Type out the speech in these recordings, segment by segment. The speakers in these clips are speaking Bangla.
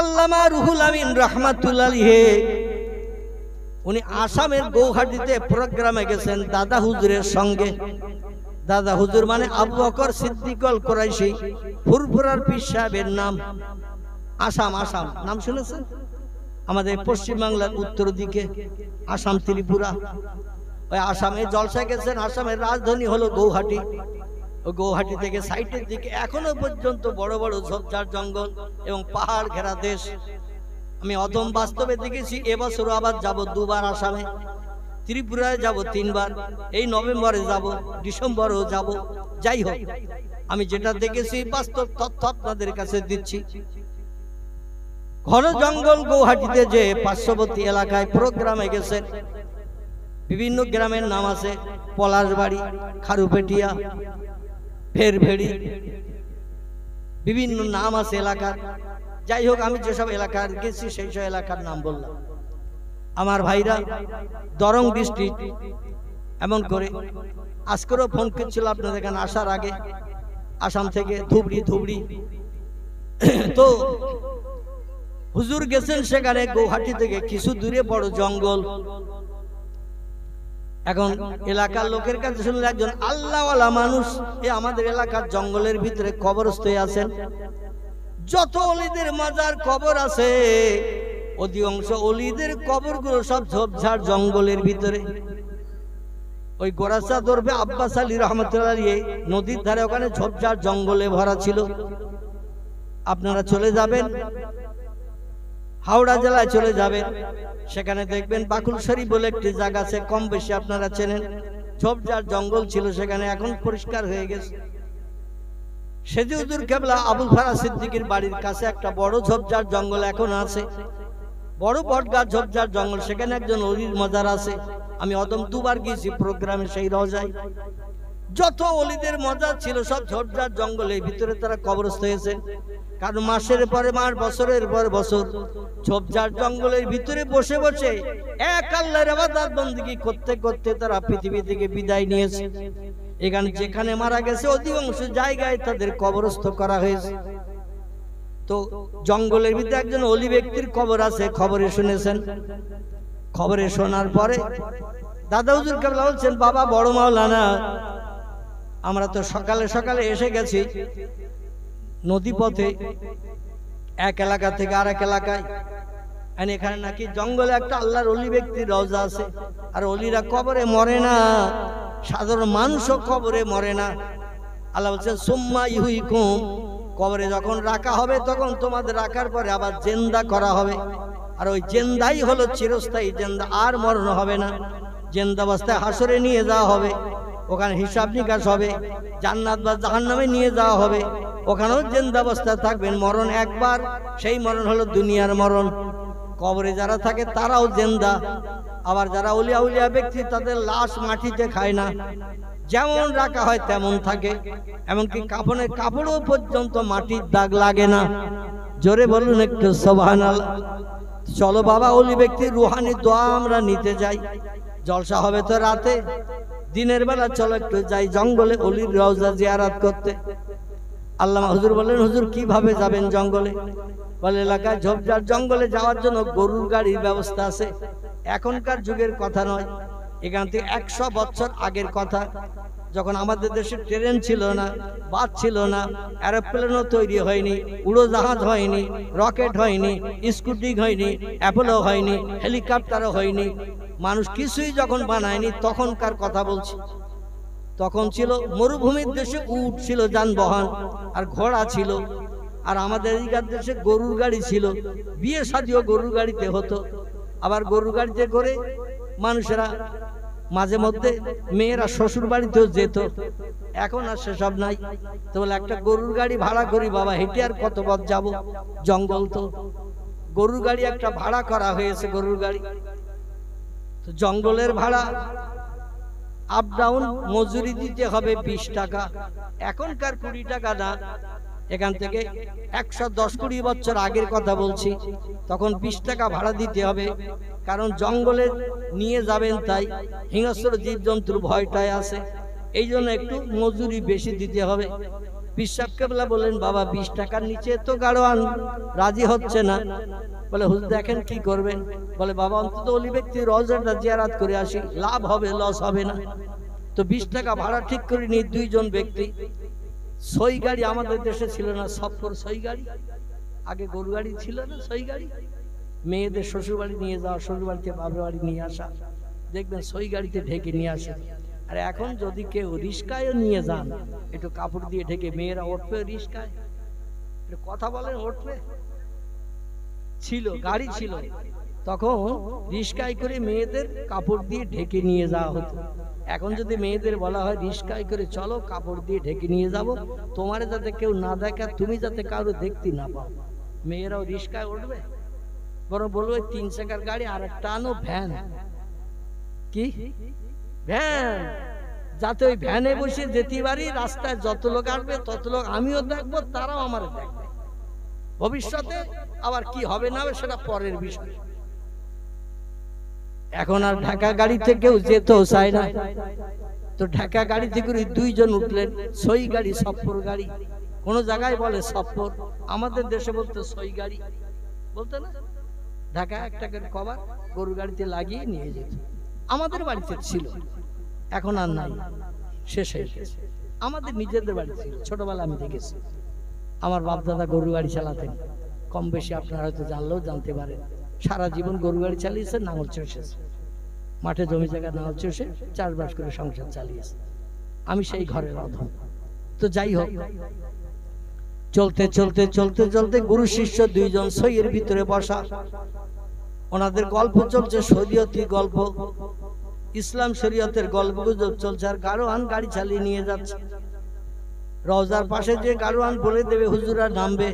আল্লামা রুহুল আমিন রাহমাতুল্লাহ আলাইহি উনি আসামের গৌহাটিতে প্রোগ্রামে গেছেন দাদা হুজুরের সঙ্গে। দাদা হুজুর মানে আবু বকর সিদ্দিক আল কুরাইশি, ফুরফুরার পীর সাহেবের নাম। আসাম নাম শুনেছেন? আমাদের পশ্চিম বাংলার উত্তর দিকে আসাম, ত্রিপুরা। ওই আসামে জলসায় গেছেন। আসামের রাজধানী হলো গৌহাটি। ওই গৌহাটি থেকে সাইটের দিকে এখনো পর্যন্ত বড় বড় ঝোপঝাড় জঙ্গল এবং পাহাড় ঘেরা দেশ। আমি অদম বাস্তবে দেখেছি। এবছরও আবার যাব দুবার আসামে। ত্রিপুরায় যাব 3 বার। এই নভেম্বরে যাব, ডিসেম্বরেও যাব। যাই হোক, আমি যেটা দেখেছি বাস্তব তথ্য আপনাদের কাছে দিচ্ছি। ঘন জঙ্গল গৌহাটিতে যে পার্শ্ববর্তী এলাকায় প্রোগ্রামে গেছেন। বিভিন্ন গ্রামের নাম আছে, পলাশবাড়ি, খারুপেটিয়া, ফেরভেড়ি, বিভিন্ন নাম আছে এলাকার। যাই হোক, আমি যেসব এলাকার গেছি সেই সব এলাকার নাম বললাম। আমার ভাইরা দরং ডিস্ট্রিক্ট, এমন করে আজকেরও ফোন করছিল আপনাদের এখানে আসার আগে, আসাম থেকে ধুবড়ি। তো হুজুর গেছেন সেখানে গৌহাটি থেকে কিছু দূরে বড় জঙ্গল। এখন এলাকার লোকের কাছে শুনলে একজন আল্লাহওয়ালা মানুষ আমাদের এলাকার জঙ্গলের ভিতরে কবরস্থ হয়ে আছেন। যত অলিদের মাজার কবর আছে, অধিকাংশ অলিদের কবরগুলো সব ঝোপঝাড় জঙ্গলের ভিতরে। ওই গোরাসা দরবে আব্বাস আলী রহমতুল্লাহ আলাইহি নদীর ধারে ওখানে ঝোপঝাড় জঙ্গলে ভরা ছিল। আপনারা চলে যাবেন, হাওড়া জেলায় চলে যাবেন, সেখানে দেখবেন বাকুলসারি বলে একটি জায়গা আছে, কম বেশি আপনারা চেনেন। ঝোপঝাড় জঙ্গল ছিল সেখানে, এখন পরিষ্কার হয়ে গেছে। সেজি হুজুর কেবলা আবুল ফারা সিদ্দিকের বাড়ির কাছে একটা বড় ঝোপঝাড় জঙ্গল এখন আছে, বড় বটগাছ ঝোপঝাড় জঙ্গল। সেখানে একজন অলির মাজার আছে। আমি অদম 2 বার গিয়েছি প্রোগ্রামে সেই রওজায়। যত অলিদের মাজার ছিল সব ঝোপঝাড় জঙ্গলের ভিতরে তারা কবরস্থ হয়েছে। কারণ মাসের পরে মাস, বছরের পর বছর ঝোপঝাড় জঙ্গলের ভিতরে বসে বসে এক আল্লাহর ইবাদত বندگی করতে করতে তারা পৃথিবী থেকে বিদায় নিয়েছে। এখানে যেখানে মারা গেছে অধিকাংশ জায়গায় তাদের কবরস্থ করা হয়েছে। তো জঙ্গলের ভিতরে একজন অলি ব্যক্তির কবর আছে, খবরে শুনেছেন। খবরে শোনার পরে দাদা হুজুর কেবলা বলছেন, বাবা বড় মাওলানা, আমরা তো সকালে সকালে এসে গেছি নদী পথে এক এলাকা থেকে আরেক এলাকায়। এখানে নাকি জঙ্গলে একটা আল্লাহর অলি ব্যক্তির রওজা আছে। আর অলিরা কবরে মরে না, সাধারণ মানুষও কবরে মরে না। আল্লাহ বলছেন সুম্মা ইউহয়িকুম, কবরে যখন রাখা হবে তখন তোমাদের রাখার পরে আবার জিন্দা করা হবে। আর ওই জিন্দাই হলো চিরস্থায়ী জিন্দা, আর মরণ হবে না। জিন্দা অবস্থায় হাসরে নিয়ে যাওয়া হবে, ওখানে হিসাব নিকাশ হবে। জান্নাত বা জাহান্নামে নিয়ে যাওয়া হবে, ওখানেও জিন্দা অবস্থায় থাকবেন। মরণ একবার, সেই মরণ হলো দুনিয়ার মরণ। কবরে যারা থাকে তারাও জিন্দা। আবার যারা উলিয়া উলিয়া ব্যক্তি, তাদের লাশ মাটিতে খায় না, যেমন রাখা হয় তেমন থাকে। এমনকি কাফনের কাপড়ও পর্যন্ত মাটির দাগ লাগে না। জোরে বলুন একটু সুবহানাল্লাহ। চলো বাবা, অলি ব্যক্তির রুহানি দোয়া আমরা নিতে যাই। জলসা হবে তো রাতে, দিনের বেলা চলো একটু যাই জঙ্গলে অলির রওজা জিয়ারত করতে। আল্লামা হুজুর বললেন, হুজুর কিভাবে যাবেন জঙ্গলে? বলে এলাকায় ঝোপঝাড় জঙ্গলে যাওয়ার জন্য গরুর গাড়ির ব্যবস্থা আছে। এখনকার যুগের কথা নয়, এখান থেকে 100 বছর আগের কথা, যখন আমাদের দেশে ট্রেন ছিল না, বাস ছিল না, এরোপ্লেনও তৈরি হয়নি, উড়োজাহাজ হয়নি, রকেট হয়নি, স্কুটি হয়নি, অ্যাপোলো হয়নি, হেলিকপ্টারও হয়নি, মানুষ কিছুই যখন বানায়নি, তখনকার কথা বলছি। তখন ছিল মরুভূমির দেশে উট ছিল যানবাহন, আর ঘোড়া ছিল। আর আমাদের এইখান দেশে গরুর গাড়ি ছিল। বিয়ে শাদিও গরুর গাড়িতে হতো। আবার গরুর গাড়িতে করে মানুষেরা মাঝে মধ্যে মেয়েরা শ্বশুর বাড়িতেও যেত। এখন আর সেসব নাই। তো বলে একটা গরুর গাড়ি ভাড়া করি বাবা, হেঁটে আর কত পথ যাবো, জঙ্গল তো। গরুর গাড়ি একটা ভাড়া করা হয়েছে, গরুর গাড়ি। তো জঙ্গলের ভাড়া আপ ডাউন মজুরি দিতে হবে 20 টাকা। এখনকার 20 টাকা না, এখান থেকে 110-20 বছর আগের কথা বলছি। তখন 20 টাকা ভাড়া দিতে হবে, কারণ জঙ্গলে নিয়ে যাবেন, তাই হিংস্র জীবজন্তুর ভয়টাই আছে। এই জন্য একটু মজুরি বেশি দিতে হবে। পীর সাহেব কেবলা বললেন, বাবা 20 টাকার নিচে তো গাড়োয়ান রাজি হচ্ছে না। বলে হুজুর দেখেন কি করবেন? বলে বাবা অন্তত ওলি ব্যক্তি রওজাটা জিয়ারত করে আসি, লাভ হবে, লস হবে না। তো 20 টাকা ভাড়া ঠিক করে নিয়ে 2 জন ব্যক্তি, সই গাড়ি আমাদের দেশে ছিল না, সফর সই গাড়ি, আগে গরু গাড়ি ছিল না, সই গাড়ি, মেয়েদের শ্বশুর বাড়ি নিয়ে যাওয়া, শ্বশুর বাড়িতে বাবার বাড়ি নিয়ে আসা, দেখবেন সই গাড়িতে ঢেকে নিয়ে আসে। আর এখন যদি কেউ রিস্কায়ও নিয়ে যান, একটু কাপড় দিয়ে ঢেকে, মেয়েরা উঠবে রিস্কায়, একটু কথা বলেন, উঠবে? ছিল, গাড়ি ছিল, তখন রিস্কায় করে মেয়েদের কাপড় দিয়ে ঢেকে নিয়ে যাওয়া হতো। এখন যদি মেয়েদের বলা হয় রিস্কায় করে চলো, কাপড় দিয়ে ঢেকে নিয়ে যাব, তোমার যাতে কেউ না দেখে, তুমি যাতে কারো দেখতে না পাও, মেয়েরাও রিস্কায় উঠবে? বরং বলবো 3 চাকার গাড়ি আর একটা আনো, ভ্যান, কি ভ্যান, যাতে ওই ভ্যানে বসে যেতে পারি, রাস্তায় যত লোক আসবে তত লোক আমিও দেখবো, তারাও আমার দেখবে। ভবিষ্যতে আবার কি হবে না হবে সেটা পরের বিষয়। এখন আর ঢাকা গাড়িতে কেউ যেতেও চায় না, তো ঢাকা গাড়িতে করে 2 জন উঠলেন, সই গাড়ি, সফর গাড়ি, কোন জায়গায় বলে সফর, আমাদের দেশে বলতে সই গাড়ি, বলতে না? ঢাকা একটা করে কভার গরু গাড়িতে লাগিয়ে নিয়ে যেত, আমাদের বাড়িতে ছিল, এখন আর নাই, শেষ হয়ে গেছে। আমাদের নিজেদের বাড়ি ছিল, ছোটবেলা আমি দেখেছি, আমার বাপ দাদা গরু গাড়ি চালাতেন, কম বেশি আপনারা হয়তো জানলেও জানতে পারেন। সারা জীবন গরু গাড়ি চালিয়েছে, নাঙল চষেছে, মাঠে জমি জায়গা নাঙল চষে চাষবাস করে সংসার চালিয়েছে। আমি সেই ঘরের অধম। তো যাই হোক, চলতে চলতে চলতে চলতে গুরু শিষ্য 2 জন সইয়ের ভিতরে বসা, ওনাদের গল্প চলছে, শরীয়তি গল্প, ইসলাম শরীয়তের গল্প গুজব চলছে, আর গাড়োয়ান গাড়ি চালিয়ে নিয়ে যাচ্ছে। রওজার পাশে যে গাড়োয়ান বলে দেবে হুজুরা নামবে,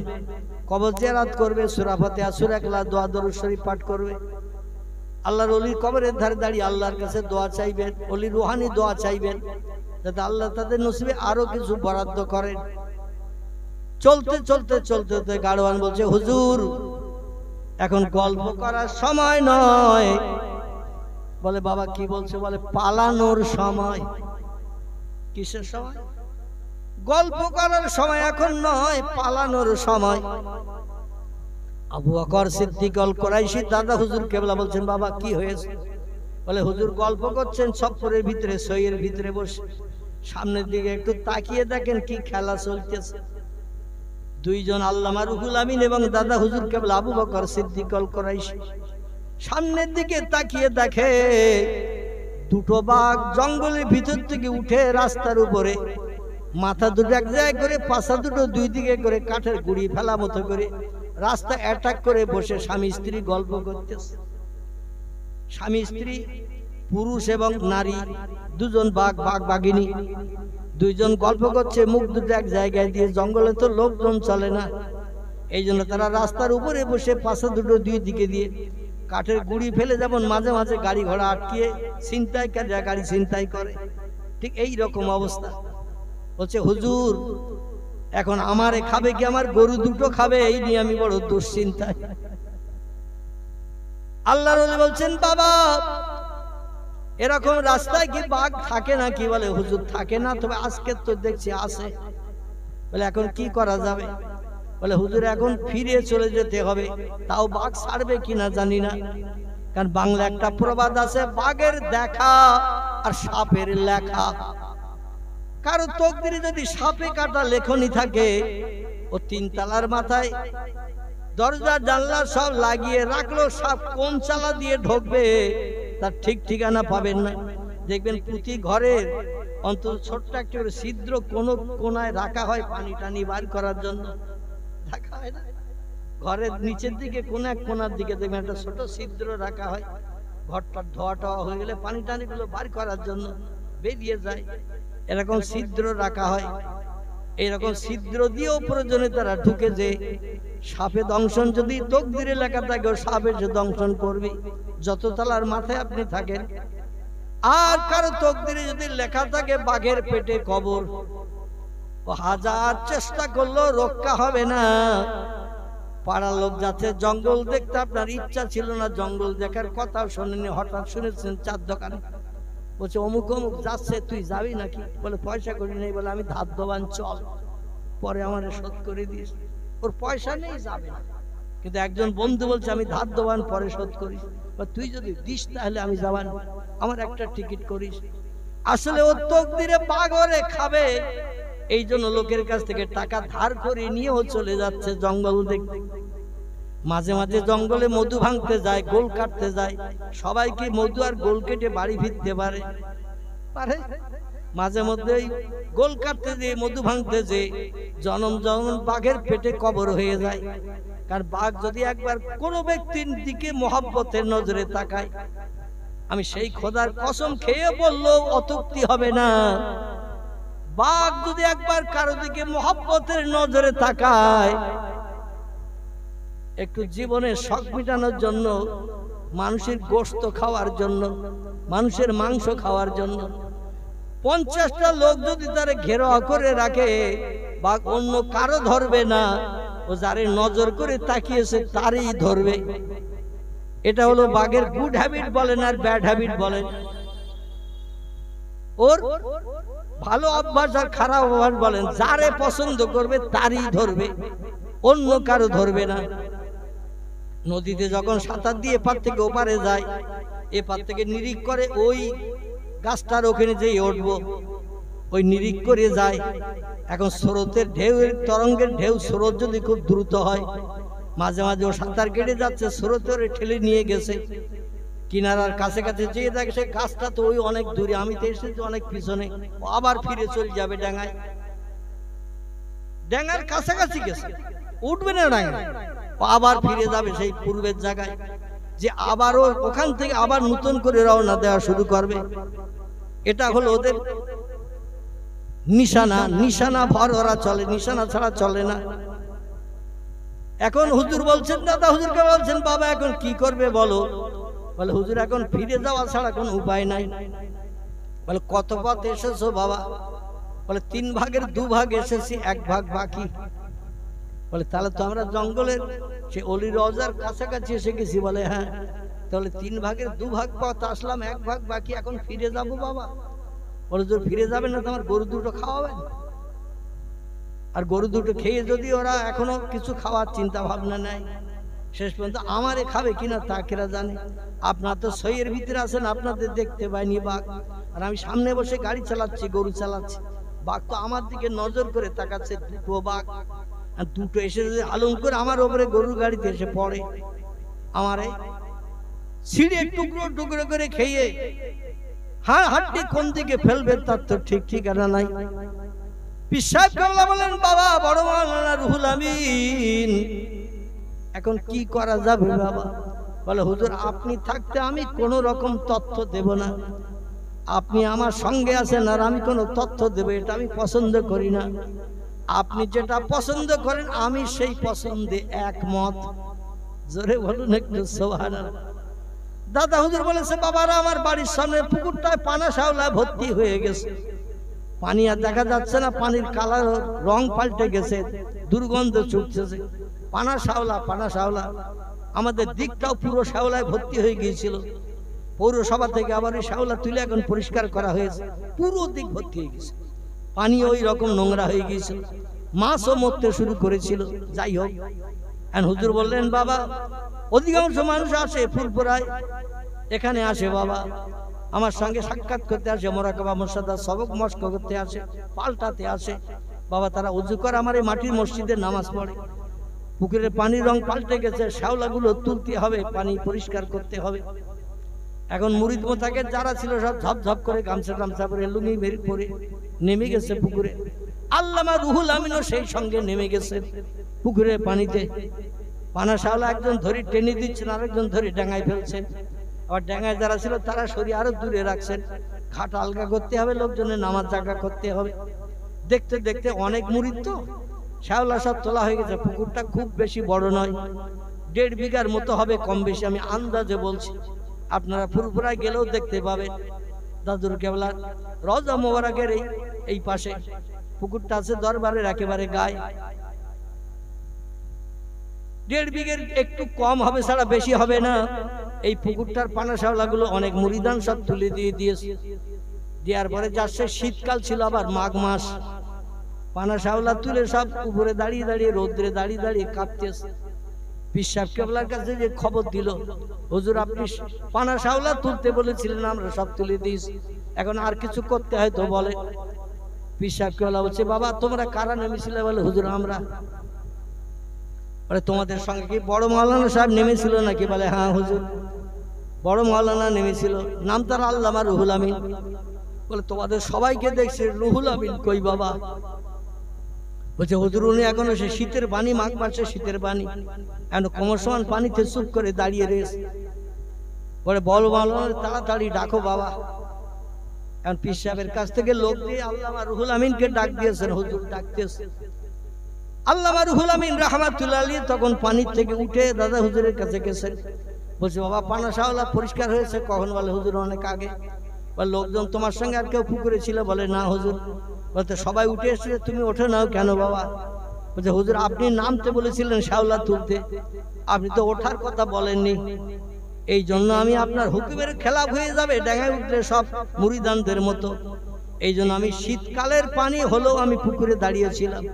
কবর জিয়ারত করবে, সূরা ফাতিহা, সূরা ইখলাস, দোয়া দরুদ শরীফ পাঠ করবে, আল্লাহর ওলির কবরের ধারে দাঁড়িয়ে আল্লাহর কাছে দোয়া চাইবেন, ওলির রুহানি দোয়া চাইবেন, যাতে আল্লাহ তাদের নসিবে আরো কিছু বরাদ্দ করেন। চলতে চলতে চলতে গাড়োয়ান বলছে, হুজুর এখন গল্প করার সময় নয়। বলে বাবা কি বলছে? বলে পালানোর সময়। কিসের সময়? গল্প করার সময় এখন নয়, পালানোর সময়। আবু বকর সিদ্দিক আল কুরাইশি দাদা হুজুর কেবলা বলছেন, বাবা কি হয়েছে? বলে হুজুর গল্প করছেন সফরের ভিতরে, সইয়ের ভিতরে বসে, সামনের দিকে একটু তাকিয়ে দেখেন কি খেলা চলতেছে। 2 জন আল্লামা রুহুল আমিন এবং দাদা হুজুর কেবলা আবু বকর সিদ্দিক আল কুরাইশি সামনের দিকে তাকিয়ে দেখে 2টো বাঘ জঙ্গলের ভিতর থেকে উঠে রাস্তার উপরে, মাথা দুটো এক জায়গায় করে, পাছা দুটো 2 দিকে করে, কাঠের গুড়ি ফেলা মতো করে রাস্তা অ্যাটাক করে বসে স্বামী স্ত্রী গল্প করতেছে। স্বামী স্ত্রী, পুরুষ এবং নারী, 2 জন বাঘ, বাঘ বাঘিনী, 2 জন গল্প করছে, মুখ দুটো এক জায়গায় দিয়ে। জঙ্গলে তো লোকজন চলে না, এই জন্য তারা রাস্তার উপরে বসে পাছা দুটো 2 দিকে দিয়ে কাঠের গুড়ি ফেলে, যেমন মাঝে মাঝে গাড়ি ঘোড়া আটকিয়ে ছিনতাইকারীরা গাড়ি ছিনতাই করে, ঠিক এই রকম অবস্থা। বলছে হুজুর এখন আমারে খাবে কি, আমার গরু দুটো খাবে, এই নিয়ে আমি বড় দুশ্চিন্তায়। আল্লাহর ওলি বলছেন, বাবা এরকম রাস্তায় কি বাঘ থাকে নাকি? বলে হুজুর থাকে না, তবে আজকে তো দেখছি আছে। বলে এখন কি করা যাবে? বলে হুজুর এখন ফিরে চলে যেতে হবে, তাও বাঘ ছাড়বে কিনা জানি না। কারণ বাংলা একটা প্রবাদ আছে, বাঘের দেখা আর সাপের লেখা। কারো তকদিরে যদি সাপে কাটা লেখনি থাকে, ও 3 তলার মাথায় দরজা জানলা সব লাগিয়ে রাখলো, সাপ কোন চালা দিয়ে ঢুকবে তার ঠিক ঠিকানা পাবেন না। দেখবেন প্রতি ঘরের অন্তত ছোট্ট একটা করে ছিদ্র কোন কোনায় রাখা হয়, পানি টানি বার করার জন্য রাখা হয় না? ঘরের নিচের দিকে কোন এক কোনার দিকে দেখবেন একটা ছোট ছিদ্র রাখা হয়, ঘরটা ধোয়া টোয়া হয়ে গেলে পানি টানি গুলো বার করার জন্য বেরিয়ে যায়, এরকম ছিদ্র রাখা হয়। এইরকম ছিদ্র দিয়েও প্রয়োজনে তারা ঢুকে, যে সাপে দংশন যদি তকদিরে লেখা থাকে, সাপে যে দংশন করবে যত তলার মাথায় আপনি থাকেন। আর কারো তকদিরে যদি লেখা থাকে বাঘের পেটে কবর, ও হাজার চেষ্টা করলেও রক্ষা হবে না। পাড়ার লোক যাচ্ছে জঙ্গল দেখতে, আপনার ইচ্ছা ছিল না জঙ্গল দেখার, কথাও শোনেনি, হঠাৎ শুনেছেন 4 দোকানে। বলছে অমুক অমুক যাচ্ছে, তুই যাবি নাকি? বলে পয়সা করি নেই। বলে আমি ধার দোবান, চল। পরে আমার শোধ করে দিস। ওর পয়সা নেই, যাবে না, কিন্তু একজন বন্ধু বলছে আমি ধার দেওয়ান পরে শোধ করিস, বা তুই যদি দিস তাহলে আমি যাবান, আমার একটা টিকিট করিস। আসলে ও তকদিরে বাগরে খাবে, এই জন্য লোকের কাছ থেকে টাকা ধার করে নিয়েও চলে যাচ্ছে জঙ্গল দেখতে। মাঝে মাঝে জঙ্গলে মধু ভাঙতে যায়, গোল কাটতে যায়। সবাই কি মধু আর গোল কেটে বাড়ি ফিরতে পারে? পারে। মাঝে মধ্যে গোল কাটতে যেয়ে মধু ভাঙতে যেয়ে জনম জনম বাঘের পেটে কবর হয়ে যায়। কারণ বাঘ যদি একবার কোনো ব্যক্তির দিকে মহব্বতের নজরে তাকায়, আমি সেই খোদার কসম খেয়ে বললেও অত্যুক্তি হবে না, বাঘ যদি একবার কারো দিকে মহব্বতের নজরে তাকায়, একটু জীবনের শখ মিটানোর জন্য, মানুষের গোশত খাওয়ার জন্য, মানুষের মাংস খাওয়ার জন্য 50টা লোক যদি তারে ঘেরাও করে রাখে, বাঘ অন্য কারো ধরবে না, ও যারে নজর করে তাকিয়েছে তারই ধরবে। এটা হলো বাঘের গুড হ্যাবিট বলেন আর ব্যাড হ্যাবিট বলেন। ওর ভালো অভ্যাস আর খারাপ অভ্যাস বলেন, যারে পছন্দ করবে তারই ধরবে, অন্য কারো ধরবে না। নদীতে যখন সাঁতার দিয়ে এপার থেকে ওপারে যায়, এপার থেকে নিরিখ করে ওই গাছটার ওখানে যেই উঠবো, ওই নিরিখ করে যায়। এখন স্রোতের ঢেউ, তরঙ্গের ঢেউ, স্রোত যদি খুব দ্রুত হয়, মাঝে মাঝে ও সাঁতার কেটে যাচ্ছে, স্রোতের ঠেলে নিয়ে গেছে কিনারার কাছে কাছে যেয়ে দেখে সে গাছটা তো ওই অনেক দূরে, আমি তো এসেছি অনেক পিছনে, ও আবার ফিরে চলে যাবে ডাঙায়। ডাঙার কাছাকাছি গেছে, উঠবে না ডাঙায়, ও আবার ফিরে যাবে সেই পূর্বের জায়গায়, যে আবারও ওখান থেকে আবার নতুন করে রওনা দেওয়া শুরু করবে। এটা হলো ওদের নিশানা। নিশানা ভর ওরা চলে, নিশানা ছাড়া চলে না। এখন হুজুর বলছেন, দাদা হুজুরকে বলছেন, বাবা এখন কি করবে বলো? বলে হুজুর এখন ফিরে যাওয়া ছাড়া কোনো উপায় নাই। বলে কত পথ এসেছো বাবা? বলে 3 ভাগের 2 ভাগ এসেছি, 1 ভাগ বাকি। বলে তাহলে তো আমরা জঙ্গলের সে অলি রওজার কাছাকাছি এসে গেছি। বলে হ্যাঁ। তাহলে 3 ভাগের 2 ভাগ পথ আসলাম, 1 ভাগ বাকি, এখন ফিরে যাবো বাবা? বলে যদি ফিরে যাবেন না, তোমার গরু দুটো খাওয়াবেন, আর গরু দুটো খেয়ে যদি ওরা এখনো কিছু খাওয়ার চিন্তা ভাবনা নেয়, শেষ পর্যন্ত আমারে খাবে কিনা তা কেরা জানে। আপনার তো সইয়ের ভিতরে আছেন, আপনাদের দেখতে পাইনি বাঘ, আর আমি সামনে বসে গাড়ি চালাচ্ছি, গরু চালাচ্ছি, বাঘ তো আমার দিকে নজর করে তাকাচ্ছে। দুটো বাঘ, আর দুটো এসে যদি আলম করে আমার ওপরে গরুর গাড়িতে এসে পড়ে, আমারে ছিঁড়ে টুকরো টুকরো করে খেয়ে হ্যাঁ হাড্ডি কোন দিকে ফেলবে তার তো ঠিক ঠিকানা নাই। বিশ্বাস করলাম, বলেন বাবা বড় মাওলানা রুহুল আমিন এখন কি করা যাবে বাবা? বলে হুজুর আপনি থাকতে আমি কোনো রকম তথ্য দেব না, আপনি আমার সঙ্গে আছেন আর আমি কোনো তথ্য দেব এটা আমি পছন্দ করি না। আপনি যেটা পছন্দ করেন আমি সেই পছন্দে একমত। জোরে বলুন একটু সুবহানাল্লাহ। দাদা হুজুর বলেছে, বাবারা আমার বাড়ির সামনে পুকুরটায় পানা শ্যাওলা ভর্তি হয়ে গেছে, পানি আর দেখা যাচ্ছে না, পানির কালার রং পাল্টে গেছে, দুর্গন্ধ ছুটছে, পানা শ্যাওলা পানা শ্যাওলা। আমাদের দিকটাও পুরো শ্যাওলায় ভর্তি হয়ে গিয়েছিল, পৌরসভা থেকে আবার ওই শ্যাওলা তুলে এখন পরিষ্কার করা হয়েছে, পুরো দিক ভর্তি হয়ে গেছে, পানি ওই রকম নোংরা হয়ে গিয়েছিল, মাছও মরতে শুরু করেছিল। যাই হোক, হুজুর বললেন বাবা অধিকাংশ মানুষ আসে ফুলপুরায়, এখানে আসে বাবা আমার সঙ্গে সাক্ষাৎ করতে আসে, মোরাকাবা মুর্শিদা সবক মস্ক করতে আসে, পাল্টাতে আসে বাবা। তারা উজু করে আমার এই মাটির মসজিদে নামাজ পড়ে। পুকুরের পানির রং পাল্টে গেছে, শ্যাওলাগুলো তুলতে হবে, পানি পরিষ্কার করতে হবে। এখন মুরিদ মোতাকে যারা ছিল সব ঝপঝপ করে গামছা টামছা করে লুঙ্গি বের করে নেমে গেছে পুকুরে। আল্লামা রুহুল আমিনও সেই সঙ্গে নেমে গেছে পুকুরের পানিতে। পানা শ্যাওলা একজন ধরে টেনে দিচ্ছেন, আরেকজন ধরে ডাঙায় ফেলছেন, আবার ডাঙায় যারা ছিল তারা সরিয়ে আরো দূরে রাখছেন। খাট আলগা করতে হবে, লোকজনের নামাজ জায়গা করতে হবে। দেখতে দেখতে অনেক মুরিদ তো শ্যাওলা সব তোলা হয়ে গেছে। পুকুরটা খুব বেশি বড় নয়, 1.5 বিঘার মতো হবে কম বেশি, আমি আন্দাজে বলছি। আপনারা ফুরফুরায় গেলেও দেখতে পাবেন। দাদুর কেবলার রওজা মোবারকের এই পাশে পুকুরটা আছে, দরবারের একেবারে গায়ে। 1.5 বিঘের একটু কম হবে, ছাড়া বেশি হবে না। এই পুকুরটার পানা শ্যাওলাগুলো অনেক মুরিদান সব তুলে দিয়ে দিয়েছে। দেওয়ার পরে যাচ্ছে শীতকাল ছিল, আবার মাঘ মাস, পানা শাওলা তুলে সব উপরে দাঁড়িয়ে দাঁড়িয়ে রোদ্রে দাঁড়িয়ে দাঁড়িয়ে কাঁপতেছে। পীর সাহেব কেবলার কাছে যে খবর দিল, হুজুর আপনি পানা শাওলা তুলতে বলেছিলেন, আমরা সব তুলে দিয়েছি, এখন আর কিছু করতে হয় তো বলে। পীর সাহেব কেবলা বলছে, বাবা তোমরা কারা নেমেছিলে? বলে হুজুর আমরা। বলে তোমাদের সঙ্গে কি বড় মাওলানা সাহেব নেমেছিল নাকি? বলে হ্যাঁ হুজুর, বড় মাওলানা নেমেছিল, নাম তার আল্লামা রুহুল আমিন। বলে তোমাদের সবাইকে দেখছে, রুহুল আমিন কই বাবা? বলছে হুজুর উনি এখনো সে শীতের পানি, মাঘ মাসে শীতের পানি, এখন কমসমান পানিতে চুপ করে দাঁড়িয়ে রয়েছে। বলে বল মাওলানা তাড়াতাড়ি ডাকো বাবা। এখন পীর সাহেবের কাছ থেকে লোক দিয়ে আল্লামা রুহুল আমিনকে ডাক দিয়েছেন, হুজুর ডাকতেছে। আল্লামা রুহুল আমিন রাহমাতুল্লাহ আলাইহি তখন পানির থেকে উঠে দাদা হুজুরের কাছে গেছেন। বলছে বাবা পানা শাওলা পরিষ্কার হয়েছে কখন? বলে হুজুর অনেক আগে। বলে লোকজন তোমার সঙ্গে আর কেউ পুকুরে ছিল? বলে না হুজুর। বলতে সবাই উঠে এসেছে, তুমি ওঠে নাও কেন বাবা? বলছে হুজুর আপনি নামতে বলেছিলেন শাওলা তুলতে, আপনি তো ওঠার কথা বলেননি, এই জন্য আমি আপনার হুকুমের খেলাফ হয়ে যাবে ডাঙায় উঠলে সব মুরিদানদের মতো, এই জন্য আমি শীতকালের পানি হলেও আমি পুকুরে দাঁড়িয়েছিলাম।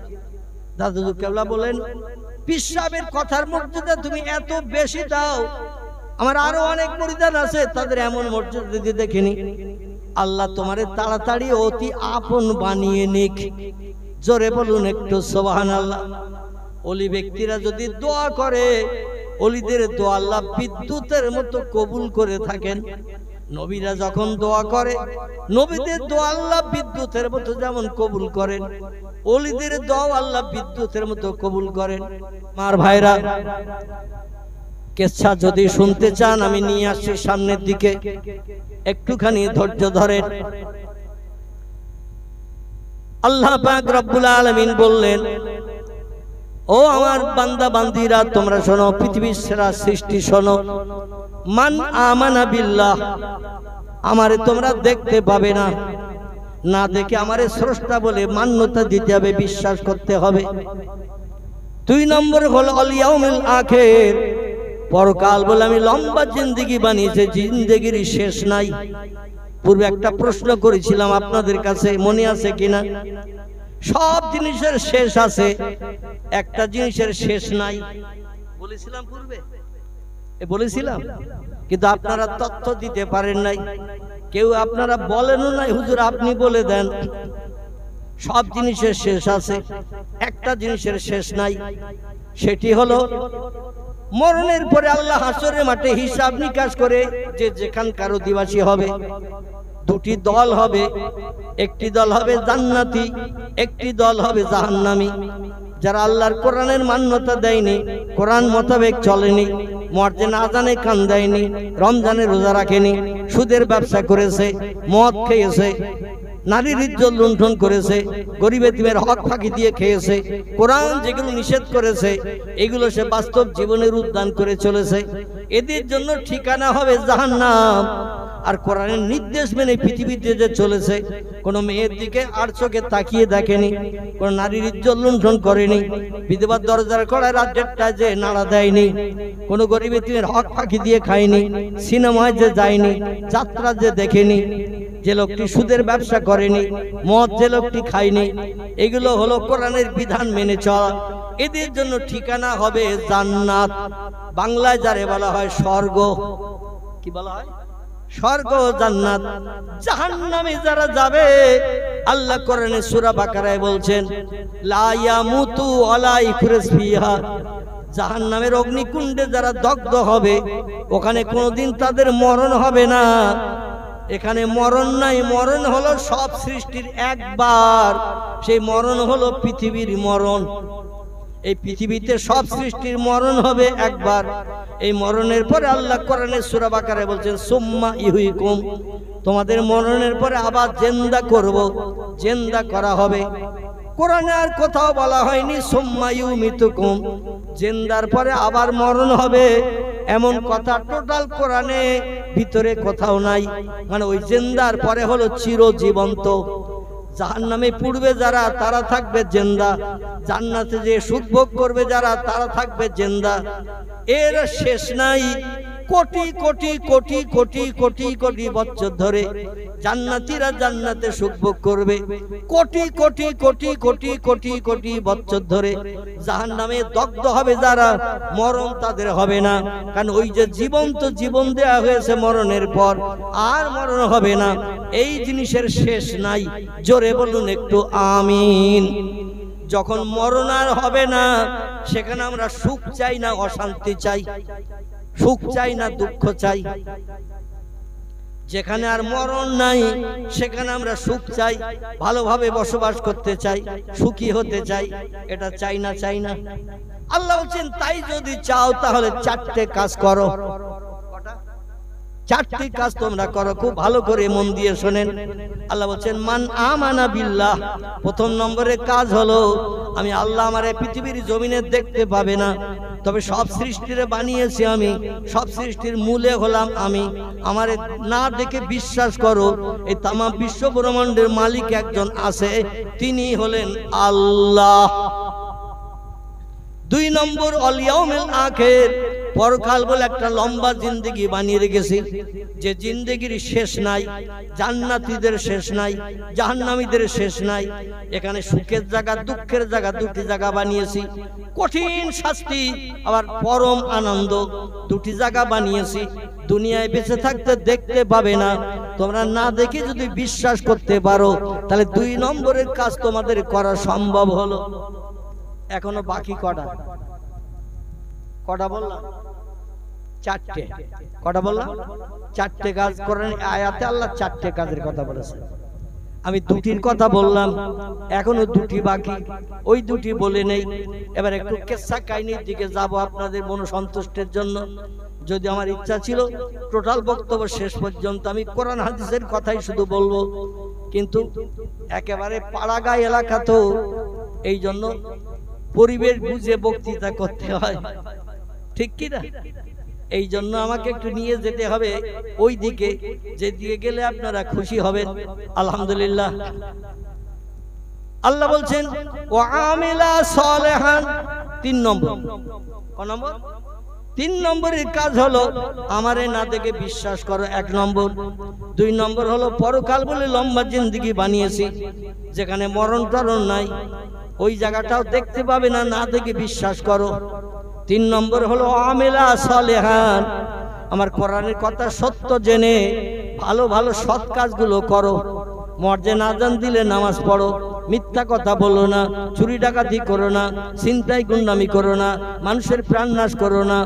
দাদু কেবলা বলেন, পীর সাহেবের কথার মর্যাদা তুমি এত বেশি দাও, আমার আরো অনেক মুরিদান আছে তাদের এমন মর্যাদা দেখিনি। আল্লাহ তোমারে তাড়াতাড়ি অতি আপন বানিয়ে নিক। জোরে বলুন একটু সুবহানাল্লাহ। ওলি ব্যক্তিরা যদি দোয়া করে, ওলিদের দোয়া আল্লাহ বিদ্যুতের মতো কবুল করে থাকেন। নবীরা যখন দোয়া করে, নবীদের দোয়া আল্লাহ বিদ্যুতের মতো যেমন কবুল করেন, ওলিদের দোয়া আল্লাহ বিদ্যুতের মতো কবুল করেন। মার ভাইরা, কেচ্ছা যদি শুনতে চান আমি নিয়ে আসছি সামনের দিকে, একটুখানি ধৈর্য ধরেন। আল্লাহ পাক রব্বুল আলামিন বললেন, ও আমার বান্দা বান্দিরা তোমরা শোনো, পৃথিবীর সেরা সৃষ্টি শোনো, মান আমানা বিল্লাহ, আমারে তোমরা দেখতে পাবে না, না দেখে আমারে স্রষ্টা বলে মান্যতা দিতে হবে, বিশ্বাস করতে হবে। 2 নম্বর হলো আল ইয়াউমুল আখির, পরকাল বলে আমি লম্বা জিন্দেগি বানিয়েছি, জিন্দেগির শেষ নাই। পূর্বে একটা প্রশ্ন করেছিলাম আপনাদের কাছে, মনে আছে কিনা? সব জিনিসের শেষ আছে, একটা জিনিসের শেষ নাই। বলেছিলাম পূর্বে, বলেছিলাম, কিন্তু আপনারা তথ্য দিতে পারেন নাই, কেউ আপনারা বলেনও নাই। হুজুর আপনি বলে দেন। সব জিনিসের শেষ আছে, একটা জিনিসের শেষ নাই, সেটি হলো মরণের পরে আল্লাহ হাসরের মাঠে হিসাব নিকাশ করে যে যেখানকার অধিবাসী হবে, 2টি দল হবে, একটি দল হবে জান্নাতি, একটি দল হবে জাহান্নামী। যারা আল্লাহর কোরআনের মান্যতা দেয়নি, কোরআন মোতাবেক চলেনি, মুয়াজ্জিন আযানে কান দেয়নি, রমজানে রোজা রাখেনি, সুদের ব্যবসা করেছে, মদ খেয়েছে, নারীর ইজ্জত লুণ্ঠন করেছে, গরিব এতিমের হক ফাঁকি দিয়ে খেয়েছে, কোরআন যেগুলো নিষেধ করেছে এগুলো সে বাস্তব জীবনের উদ্যান করে চলেছে, এদের জন্য ঠিকানা হবে জাহান্নাম। আর কোরআনের নির্দেশ মেনে পৃথিবীতে যে চলেছে, কোনো মেয়ের দিকে আর চোখে তাকিয়ে দেখেনি, কোনো নারীর ইজ্জত লুণ্ঠন করেনি, বিধবার দরজার কড়ায় রাজ্যটা যে নাড়া দেয়নি, কোনো গরিব এতিমের হক ফাঁকি দিয়ে খায়নি, সিনেমায় যে যায়নি, যাত্রা যে দেখেনি, যে লোকটি সুদের ব্যবসা করেনি, মদ যে লোকটি খায়নি, এগুলো হলো কোরআনের বিধান মেনে চলা, এদের জন্য ঠিকানা হবে জান্নাত। বাংলায় যারে বলা হয় স্বর্গ। কি বলা হয়? স্বর্গ, জান্নাত। জাহান্নামে যারা যাবে, আল্লাহ কোরআনে সূরা বাকারায় বলছেন, লা ইয়ামুতু ওয়ালা ইখরাজ ফিহা, জাহান্নামের অগ্নিকুণ্ডে যারা দগ্ধ হবে, ওখানে কোনোদিন তাদের মরণ হবে না। এখানে মরণ নাই, মরণ হলো সব সৃষ্টির একবার, সেই মরণ হলো পৃথিবীর মরণ। এই পৃথিবীতে সব সৃষ্টির মরণ হবে একবার। এই মরণের পরে আল্লাহ কোরআনের সূরা বাকারায় বলছেন, সুম্মা ইহয়িকুম, তোমাদের মরণের পরে আবার জিন্দা করব, জিন্দা করা হবে। কোরআনে আর কোথাও বলা হয়নি সুম্মা ইউমিতুকুম, জিন্দার পরে আবার মরণ হবে, এমন কথা টোটাল কোরআনে ভিতরে কোথাও নাই। মানে ওই জিন্দার পরে হলো চিরজীবন্ত। জাহান্নামে পূর্বে যারা, তারা থাকবে জিন্দা, জান্নাতে যে সুখ ভোগ করবে যারা, তারা থাকবে জিন্দা। এর শেষ নাই। কোটি কোটি কোটি কোটি কোটি কোটি বছর ধরে জান্নাতীরা জান্নাতে সুখ ভোগ করবে। কোটি কোটি কোটি কোটি কোটি কোটি বছর ধরে জাহান্নামে দগ্ধ হবে যারা, মরণ তাদের হবে না। কারণ ওই যে জীবন্ত জীবন দেয়া হয়েছে মরণের পর, আর মরণ হবে না, এই জিনিসের শেষ নাই। জোরে বলুন একটু আমিন। যখন মরণ আর হবে না, সেখানে আমরা সুখ চাই না অশান্তি চাই, সুখ চাই না দুঃখ চাই। যেখানে আর মরণ নাই সেখানে আমরা সুখ চাই, ভালোভাবে বসবাস করতে চাই, সুখী হতে চাই। এটা চাই না, চাই না। আল্লাহ বলছেন তাই যদি চাও তাহলে চারটে কাজ করো। চারটি কাজ তোমরা করো, খুব ভালো করে মন দিয়ে শোনেন। আল্লাহ বলছেন মান আমানা বিল্লাহ, প্রথম নম্বরের কাজ হলো আমি আল্লাহ আমার পৃথিবীর জমিনে দেখতে পাবে না, তবে সব সৃষ্টিরে বানিয়েছি আমি, সব সৃষ্টির মূলে হলাম আমি। আমারে না দেখে বিশ্বাস করো এই তাম বিশ্ব ব্রহ্মাণ্ডের মালিক একজন আছে, তিনি হলেন আল্লাহ। দুই নম্বর অল ইয়াউমিল আখির, পরকাল বলে একটা লম্বা জিন্দেগি বানিয়ে রেখেছি, যে জিন্দেগির শেষ নাই। জান্নাতীদের শেষ নাই, জাহান্নামীদের শেষ নাই। এখানে সুখের জায়গা দুঃখের জায়গা দুটি জায়গা বানিয়েছি, কঠিন শাস্তি আবার পরম আনন্দ, দুটি জায়গা বানিয়েছি। দুনিয়ায় বেঁচে থাকতে দেখতে পাবে না, তোমরা না দেখে যদি বিশ্বাস করতে পারো তাহলে দুই নম্বরের কাজ তোমাদের করা সম্ভব হলো। এখনো বাকি কটা? কটা বললাম? চারটে। কটা বললাম? চারটে কাজ করেন। আয়াতে আল্লাহ চারটে কাজের কথা বলেছে, আমি দুটির কথা বললাম, এখনো দুটি বাকি, ওই দুটি বলে নেই। এবার একটু কিসসা কাহিনীর দিকে যাব আপনাদের মনোসন্তুষ্টের জন্য। যদি আমার ইচ্ছা ছিল টোটাল বক্তব্য শেষ পর্যন্ত আমি কোরআন হাদিসের কথাই শুধু বলবো, কিন্তু একেবারে পাড়াগাঁ এলাকা তো, এই জন্য পরিবেশ বুঝে বক্তৃতা করতে হয়, ঠিক কি না? এই জন্য আমাকে একটু নিয়ে যেতে হবে ওই দিকে, যে দিকে গেলে আপনারা খুশি হবেন। আলহামদুলিল্লাহ। আল্লাহ বলছেন ওয়া আমিলা সালেহান, 3 নম্বর। কোন নম্বর? 3 নম্বরের কাজ হলো আমারে না দেখে বিশ্বাস করো, 1 নম্বর। 2 নম্বর হলো পরকাল বলে লম্বা জিন্দেগি বানিয়েছি, যেখানে মরণ টরণ নাই, ওই জায়গাটাও দেখতে পাবে না, না দেখে বিশ্বাস করো। 3 নম্বর হলো আমিলা সালেহান, আমার কোরআনের কথা সত্য জেনে ভালো ভালো সৎ কাজগুলো করো। মর্জে আজান দিলে নামাজ পড়ো, মিথ্যা কথা বলো না, চুরি ডাকাতি করো না, ছিনতাই গুন্ডামি করো না, মানুষের প্রাণ নাশ করো না,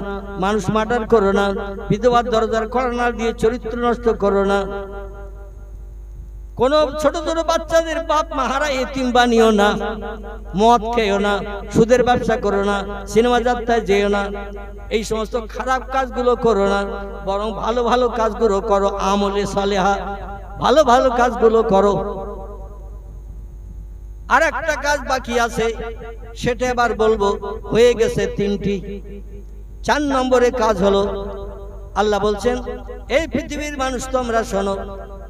মানুষ মার্ডার করো না, বিধবার দরজার কর্নার দিয়ে চরিত্র নষ্ট করো না, কোন ছোট ছোট বাচ্চাদের বাপ মাহারা এতিম বানিও না, মদ খেও না, সুদের ব্যবসা করো না, সিনেমা যাত্রায় যেও না, এই সমস্ত খারাপ কাজগুলো করো না, বরং ভালো ভালো কাজগুলো করো। আমলে সালেহা, ভালো ভালো কাজগুলো করো। আর একটা কাজ বাকি আছে, সেটা এবার বলবো, হয়ে গেছে 3টি। 4 নম্বরের কাজ হলো আল্লাহ বলছেন এই পৃথিবীর মানুষ তোমরা শোনো,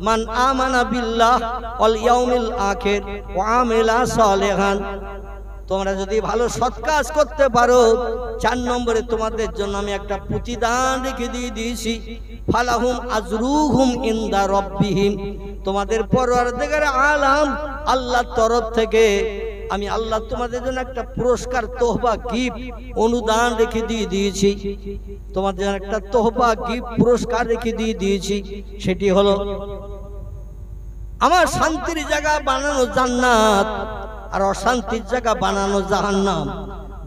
মান আমানা বিল্লাহ ওয়াল ইয়াউমিল আখির ওয়া আমিলা সালেহান, তোমরা যদি ভালো সৎ কাজ করতে পারো, 4 নম্বরে তোমাদের জন্য আমি একটা প্রতিদান রেখে দিয়েছি, ফালাহুম আজরুহুম ইনদা রাব্বিহিম, তোমাদের পরওয়ারদিগার আলাম আল্লাহর তরফ থেকে আমি আল্লাহ তোমাদের জন্য একটা পুরস্কার, তোহবা, গিফট, অনুদান রেখে দিয়েছি। তোমাদের একটা তোহবা, গিফট, পুরস্কার রেখে দিয়েছি। সেটি হলো আমার শান্তির জায়গা বানানো জান্নাত, আর অশান্তির জায়গা বানানো জাহান্নাম।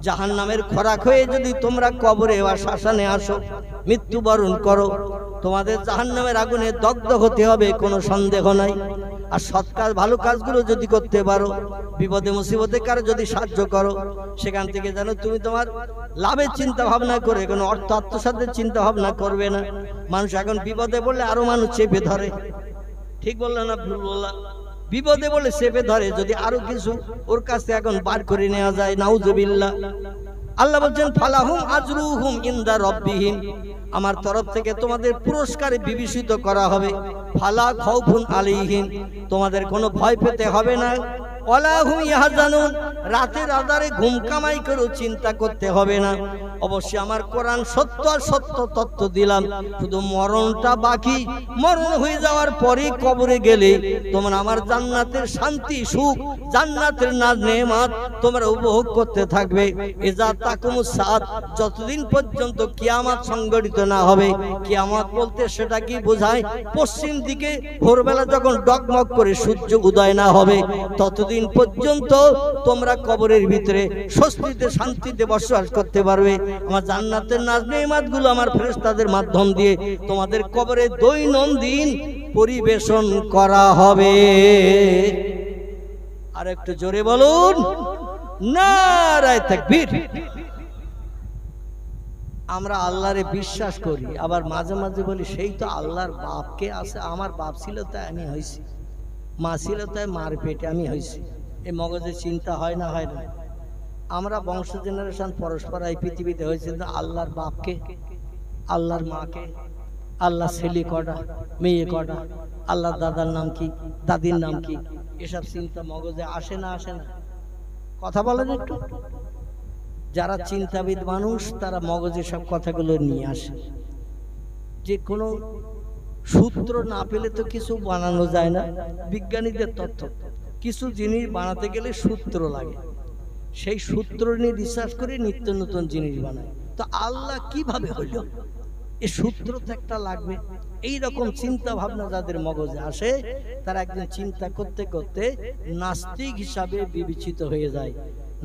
জাহান্নামের খোরাক হয়ে যদি তোমরা কবরে বা শ্মশানে আসো, মৃত্যুবরণ করো, তোমাদের জাহান্নামের আগুনে দগ্ধ হতে হবে, কোনো সন্দেহ নাই। আর সৎ কাজ ভালো কাজগুলো যদি করতে পারো, বিপদে মুসিবতে কারো যদি সাহায্য করো, সেখান থেকে যেন তুমি তোমার লাভের চিন্তা ভাবনা করে কোনো অর্থ আত্মসাতের চিন্তা ভাবনা করবে না। মানুষ এখন বিপদে বললে আরো মানুষ চেপে ধরে, ঠিক বললাম না ভুল বললাম? বিপদে বলে চেপে ধরে, যদি আরো কিছু ওর কাছে এখন বার করে নেওয়া যায়, নাউজুবিল্লাহ। আল্লাহ বলছেন ফালাহুম আজরুহুম ইনদা রাব্বিহিম, আমার তরফ থেকে তোমাদের পুরস্কারে বিবেচিত করা হবে। ফালা খাউফুন আলাইহিম, তোমাদের কোনো ভয় পেতে হবে না। ওয়ালা হুম ইয়াহজানুন, রাতের আঁধারে ঘুম কামাই করে চিন্তা করতে হবে না। অবশ্যই আমার কোরআন সত্য আর সত্য তত্ত্ব দিলাম, শুধু মরণটা বাকি। মরণ হয়ে যাওয়ার পরেই কবরে গেলে তোমরা আমার জান্নাতের শান্তি সুখ, জান্নাতের নাজ নেয়ামত তোমরা উপভোগ করতে থাকবে। এজা তাকুমুস সাআত, যতদিন পর্যন্ত কিয়ামত সংঘটিত না হবে। কিয়ামত বলতে সেটা কি বোঝায়? পশ্চিম দিকে ভোরবেলা যখন ডগমগ করে সূর্য উদয় না হবে, ততদিন পর্যন্ত তোমরা কবরের ভিতরে স্বস্তিতে শান্তিতে বসবাস করতে পারবে। আমার জান্নাতের নাজ নেয়ামত গুলো আমার ফেরেশতাদের মাধ্যম দিয়ে তোমাদের কবরে দৈনন্দিন পরিবেশন করা হবে। আর একটু জোরে বলুন নারায়ে তাকবীর। আমরা আল্লাহরে বিশ্বাস করি, আবার মাঝে মাঝে বলি সেই তো আল্লাহর বাপকে আছে, আমার বাপ ছিল তাই আমি হয়েছি, মা ছিল তাই মার পেটে আমি হয়েছি। এই মগজে চিন্তা হয় না? হয় না? আমরা বংশ জেনারেশন পরস্পর এই পৃথিবীতে হয়েছে, আল্লাহর বাপকে, আল্লাহর মাকে, আল্লাহ ছেলে কটা, মেয়ে কটা, আল্লাহর দাদার নাম কি, দাদির নাম কি, এসব চিন্তা মগজে আসে না? আসে না? কথা বলেন একটু। যারা চিন্তাবিদ মানুষ তারা মগজে সব কথাগুলো নিয়ে আসে। যে কোনো সূত্র না পেলে তো কিছু বানানো যায় না। বিজ্ঞানীদের তথ্য, কিছু জিনিস বানাতে গেলে সূত্র লাগে, সেই সূত্র নিয়ে রিসার্চ করে নিত্য নতুন জিনিস বানায়। তো আল্লাহ কিভাবে হইল, এই সূত্র তো একটা লাগবে। এই রকম চিন্তা ভাবনা যাদের মগজে আসে, তারা একদিন চিন্তা করতে করতে নাস্তিক হিসাবে বিবেচিত হয়ে যায়।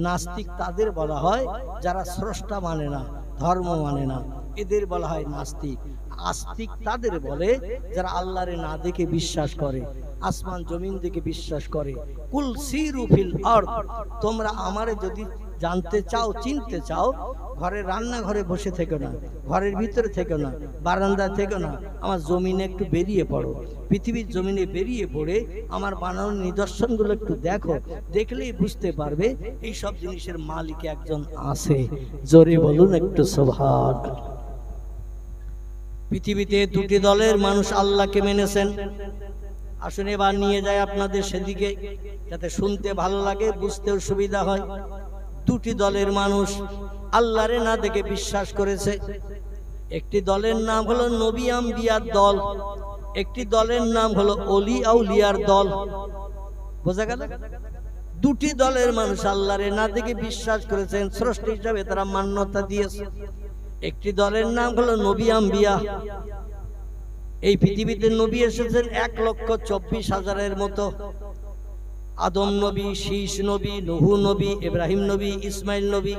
নাস্তিক তাদের বলা হয় যারা স্রষ্টা মানে না, ধর্ম মানে না, এদের বলা হয় নাস্তিক। আস্তিক তাদের বলে যারা আল্লাহরে না দেখে বিশ্বাস করে, আসমান জমিন দেখে বিশ্বাস করে। কুল সিরু ফিল আরদ, তোমরা আমারে যদি জানতে চাও, চিনতে চাও, ঘরে রান্নাঘরে বসে থেকো না, ঘরের ভিতরে থেকো না, বারান্দায় থেকো না, আমার জমিনে একটু বেরিয়ে পড়ো। পৃথিবীর জমিনে বেরিয়ে পড়ে আমার বানানোর নিদর্শনগুলো একটু দেখো, দেখলেই বুঝতে পারবে এই সব জিনিসের মালিক একজন আছে। জোরে বলুন একটু সুবহানাল্লাহ। পৃথিবীতে দুটি দলের মানুষ আল্লাহকে মেনেছেন। আসুন এবার নিয়ে যায় আপনাদের সেদিকে, যাতে শুনতে ভালো লাগে, বুঝতেও সুবিধা হয়। দুটি দলের মানুষ আল্লাহরে না দেখে বিশ্বাস করেছে। একটি দলের নাম হলো নবী আম্বিয়ার দল, একটি দলের নাম হলো ওলি আউলিয়ার দল। বোঝা গেল? দুটি দলের মানুষ আল্লাহরে না দেখে বিশ্বাস করেছেন, স্রষ্টা হিসাবে তারা মান্যতা দিয়েছে। একটি দলের নাম হলো নবী আম্বিয়া। এই পৃথিবীতে নবী এসেছেন 1,24,000-এর মতো। আদম নবী, শীষ নবী, নূহ নবী, ইব্রাহিম নবী, ইসমাইল নবী,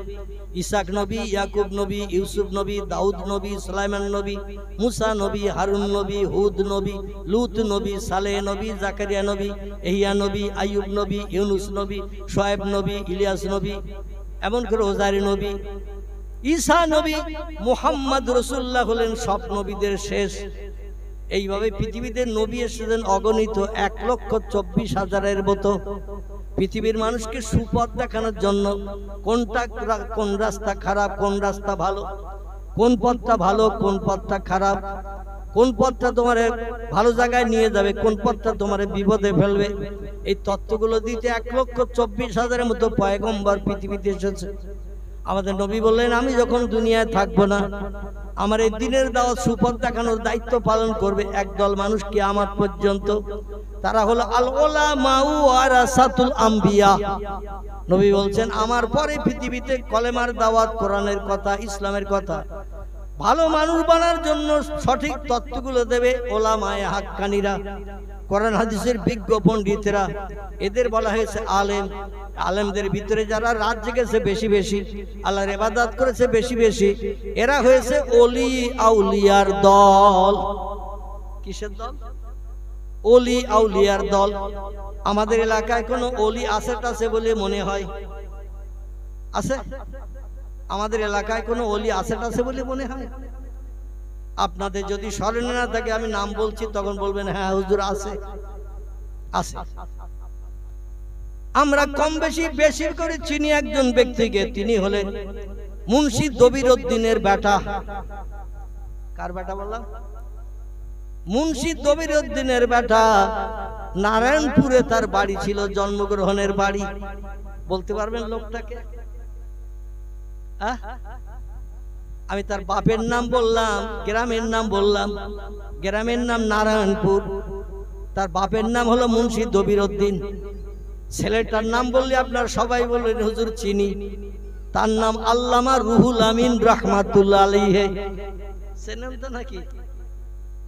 ইসাক নবী, ইয়াকুব নবী, ইউসুফ নবী, দাউদ নবী, সুলাইমান নবী, মুসা নবী, হারুন নবী, হুদ নবী, লূত নবী, সালেহ নবী, জাকারিয়া নবী, ইহইয়া নবী, আইয়ুব নবী, ইউনুস নবী, শুআয়ব নবী, ইলিয়াস নবী, এমন করে ওজারি নবী, ঈসা নবী, মুহাম্মদ রাসূলুল্লাহ হলেন সব নবীদের শেষ। এইভাবে পৃথিবীতে নবী এসেছেন অগণিত, 1,24,000-এর মতো। পৃথিবীর মানুষকে সুপথ দেখানোর জন্য কোন রাস্তা খারাপ, কোন রাস্তা ভালো, কোন পথটা ভালো, কোন পথটা খারাপ, কোন পথটা তোমার ভালো জায়গায় নিয়ে যাবে, কোন পথটা তোমার বিপদে ফেলবে, এই তত্ত্বগুলো দিতে 1,24,000-এর মতো পয়গম্বর পৃথিবীতে এসেছে। আমাদের নবী বললেন, আমি যখন দুনিয়ায় থাকবো না, আমার এই দিনের দাওয়াত সুপথ দেখানোর দায়িত্ব পালন করবে একদল মানুষ কিয়ামত পর্যন্ত। তারা হলো আল উলামাউ ওয়ারাসাতুল আম্বিয়া। নবী বলছেন, আমার পরে পৃথিবীতে কলেমার দাওয়াত, কোরআনের কথা, ইসলামের কথা, ভালো মানুষ বানার জন্য সঠিক তত্ত্বগুলো দেবে ওলামায়ে হাক্কানীরা, কোরআন হাদিসের বিজ্ঞ পণ্ডিতেরা। এদের বলা হয়েছে আলেম। আলেমদের ভিতরে যারা রাত জেগেছে বেশি বেশি, আল্লাহর ইবাদত করেছে বেশি বেশি, এরা হয়েছে ওলি আউলিয়ার দল। কিসের দল? ওলি আউলিয়ার দল। আমাদের এলাকায় কোনো ওলি আছে বলে মনে হয়? আছে? আমাদের এলাকায় কোনো ওলি আছে বলে মনে হয়? আপনাদের যদি স্মরণে না থাকে, আমি নাম বলছি, তখন বলবেন হ্যাঁ হুজুর আছে। আছে। আমরা কম বেশি বেশি করে চিনি একজন ব্যক্তিকে, তিনি হলেন মুন্সি দবিরউদ্দিনের বেটা। কার বেটা বললাম? মুন্সি দবিরউদ্দিনের বেটা। নারায়ণপুরে তার বাড়ি ছিল, জন্মগ্রহণের বাড়ি। বলতে পারবেন লোকটাকে? আমি তার বাপের নাম বললাম, গ্রামের নাম বললাম। গ্রামের নাম নারায়ণপুর, তার বাপের নাম হলো মুন্সি দবিরউদ্দিন। ছেলেটার নাম বললে আপনার সবাই বললেন হুজুর চিনি, তার নাম আল্লামা রুহুল আমিন রাহমাতুল্লাহ আলাইহি। চেনেন তো নাকি?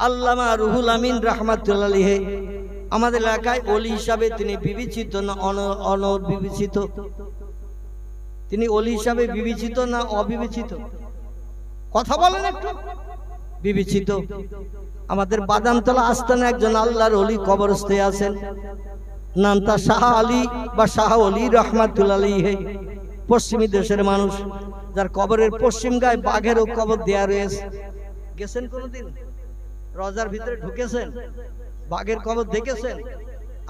আল্লামা রুহুল আমিন রাহমাতুল্লাহ আলাইহি আমাদের এলাকায় ওলি হিসাবে তিনি বিবেচিত না অনবিবেচিত? তিনি ওলি হিসাবে বিবেচিত না অবিবেচিত? কথা বলেন একটু। বিবেচিত। আমাদের বাদামতলা আস্তানে একজন আল্লাহর ওলি কবরস্থে আছেন, নাম তার শাহ আলী বা শাহ ওলি রাহমাতুল্লাহ আলাইহি। পশ্চিমী দেশের মানুষ, যার কবরের পশ্চিম গায়ে বাঘেরও কবর দেয়া রয়েছে। গেছেন কোনোদিন? রজার ভিতরে ঢুকেছেন? বাঘের কবর দেখেছেন?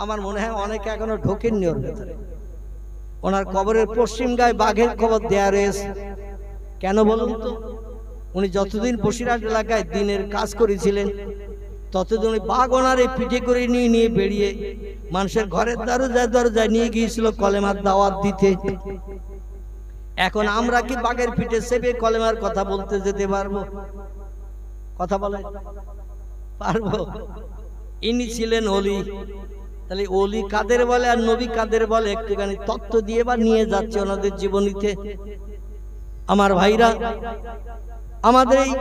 আমার মনে হয় অনেকে এখনো ঢোকেননি ওর ভেতরে। ওনার কবরের পশ্চিম গায়ে বাঘের কবর দেয়া রয়েছে। কেন বলুন তো? উনি যতদিন বসিরহাট এলাকায় দিনের কাজ করেছিলেন, ততদিন উনি বাঘ ওনারে পিঠে করে নিয়ে বেরিয়ে মানুষের ঘরের দরজায় নিয়ে গিয়েছিল কলেমার দাওয়াত দিতে। এখন আমরা কি বাঘের পিঠে চেপে কলেমার কথা বলতে যেতে পারবো? কথা বলে পারবো? ইনি ছিলেন ওলি। তাহলে ওলি কাদের বলে আর নবী কাদের বলে একটুখানি তত্ত্ব দিয়ে বা নিয়ে যাচ্ছে ওনাদের জীবনীতে। আমার ভাইরা, আমাদের এই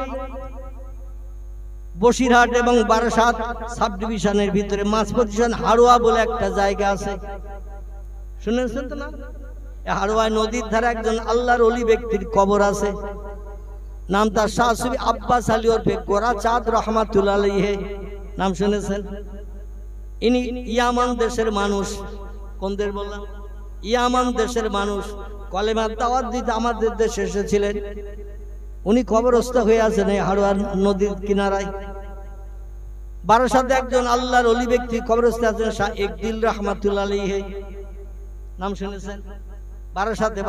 বসিরহাট এবং বারাসাত সাব ডিভিশনের ভিতরে মাছ পজিশন হাড়োয়া বলে একটা জায়গা আছে, শুনেছেন তো না? হাড়োয়া নদীর ধারে একজন আল্লাহর ওলি ব্যক্তির কবর আছে, নাম তার শাহ সুফি আব্বাস আলী ওরফে গোরা চাঁদ রহমাতুল্লাহ আলাইহি। নাম শুনেছেন? ইনি ইয়ামান দেশের মানুষ। কোন দেশ বললাম? ইয়ামান দেশের মানুষ। কলেমার দাওয়াত দিতে আমাদের দেশে এসেছিলেন। উনি কবরস্থ হয়ে আছেন এই হাড়োয়া নদীর কিনারায়। বারাসাতে একজন আল্লাহর ওলি ব্যক্তি কবরস্থ আছেন, শাহ একদিল রহমাতুল্লাহ আলাইহি। নাম শুনেছেন? বারাসাতে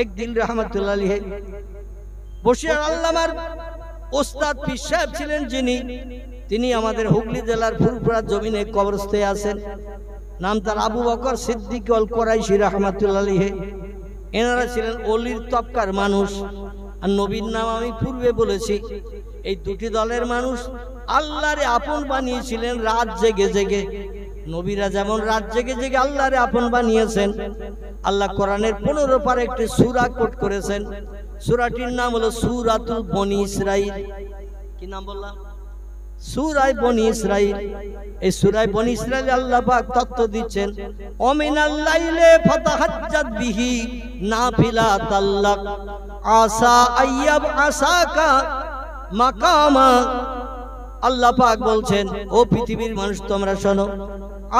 একদিল রহমাতুল্লাহ আলাইহি। বসিরহাট আল্লামার ওস্তাদ পীর সাহেব ছিলেন যিনি, তিনি আমাদের হুগলি জেলার ফুলপুরা জমিনে কবরস্থ আছেন। নাম তার আবু বকর সিদ্দিক আল কুরাইশি রাহমাতুল্লাহ আলাইহি। এনারা ছিলেন ওলির তবকার মানুষ। আর নবীর নাম আমি পূর্বে বলেছি, এই দুটি দলের মানুষ আল্লাহরে আপন বানিয়েছিলেন রাত জেগে জেগে। নবীরা যেমন রাত জেগে জেগে আল্লাহরে আপন বানিয়েছেন, আল্লাহ কোরআনের 15 পারা একটি সূরা কোট করেছেন। সূরাটির নাম হলো সূরাতুল বনি ইসরাইল। কি নাম বললাম? সূরায়ে বনি ইসরাইল। এই সূরায়ে বনি ইসরাইল আল্লাহ পাক তত্ত্ব দিচ্ছেন, ওমিনাল লাইলি ফাতাহাজ্জাদ বিহি নাফিলাতাল্লাক আসা আইয়াব আসাকা মাকামা। আল্লাহ পাক বলছেন, ও পৃথিবীর মানুষ তোমরা শোনো,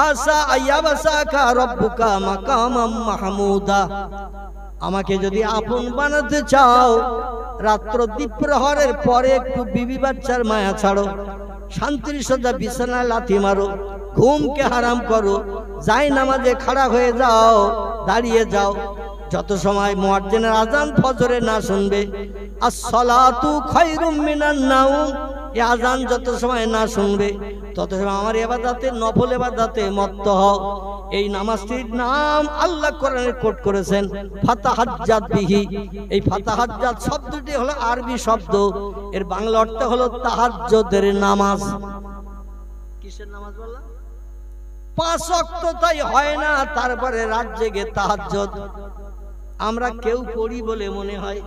আসা আইয়াব আসাকা রব্বুকা মাকামাম মাহমুদা। আমাকে যদি আপন বানাতে চাও, রাত্র দ্বীপ্রহরের পরে একটু বিবি বাচ্চার মায়া ছাড়ো, শান্তির সজ্জা বিছানায় লাথি মারো, ঘুমকে হারাম করো, যাই নামাজে খাড়া হয়ে যাও, দাঁড়িয়ে যাও। যত সময় মুয়াজ্জিনের আজান ফজরে না শুনবে, আসসালাতু খায়রুম মিনান নাওম, এই আজান যত সময় না শুনবে, তত সময় আমার ইবাদতে, নফল ইবাদতে মত্ত হও। এই নামাজটির নাম আল্লাহ কোরআনে কোট করেছেন ফাতাহাজ্জাদ বিহি। এই ফাতাহাজ্জাদ শব্দটি হলো আরবি শব্দ, এর বাংলা অর্থ হলো তাহাজ্জুদের নামাজ। কিসের নামাজ বললাম? 5 ওয়াক্ত তাই হয় না, তারপরে রাত জেগে তাহাজ্জুদ আমরা কেউ পড়ি বলে মনে হয়।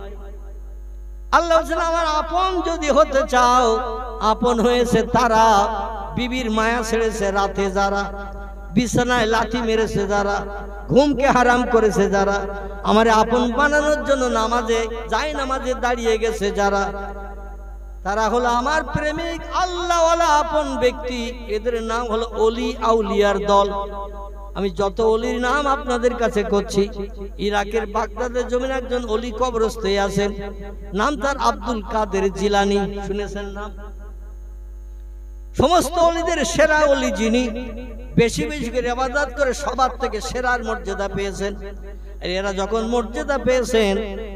আল্লাহ বলেন, আমার আপন যদি হতে চাও, আপন হয়েছে তারা, বিবির মায়া ছেড়েছে রাতে যারা, বিছানায় লাঠি মেরেছে যারা, ঘুমকে হারাম করেছে যারা, আমারে আপন বানানোর জন্য নামাজে যাই নামাজে দাঁড়িয়ে গেছে যারা, তারা হলো আমার প্রেমিক আল্লাহওয়ালা আপন ব্যক্তি। এদের নাম হলো ওলি আউলিয়ার দল। আমি যত ওলির নাম আপনাদের কাছে করছি, ইরাকের বাগদাদের জমিনে একজন ওলি কবরস্থ আছেন, নাম তার আব্দুল কাদের জিলানী। শুনেছেন নাম? সমস্ত ওলিদের সেরা ওলি যিনি, বেশি বেশি করে ইবাদত করে সবার থেকে সেরার মর্যাদা পেয়েছেন। এরা যখন মর্যাদা পেয়েছেন,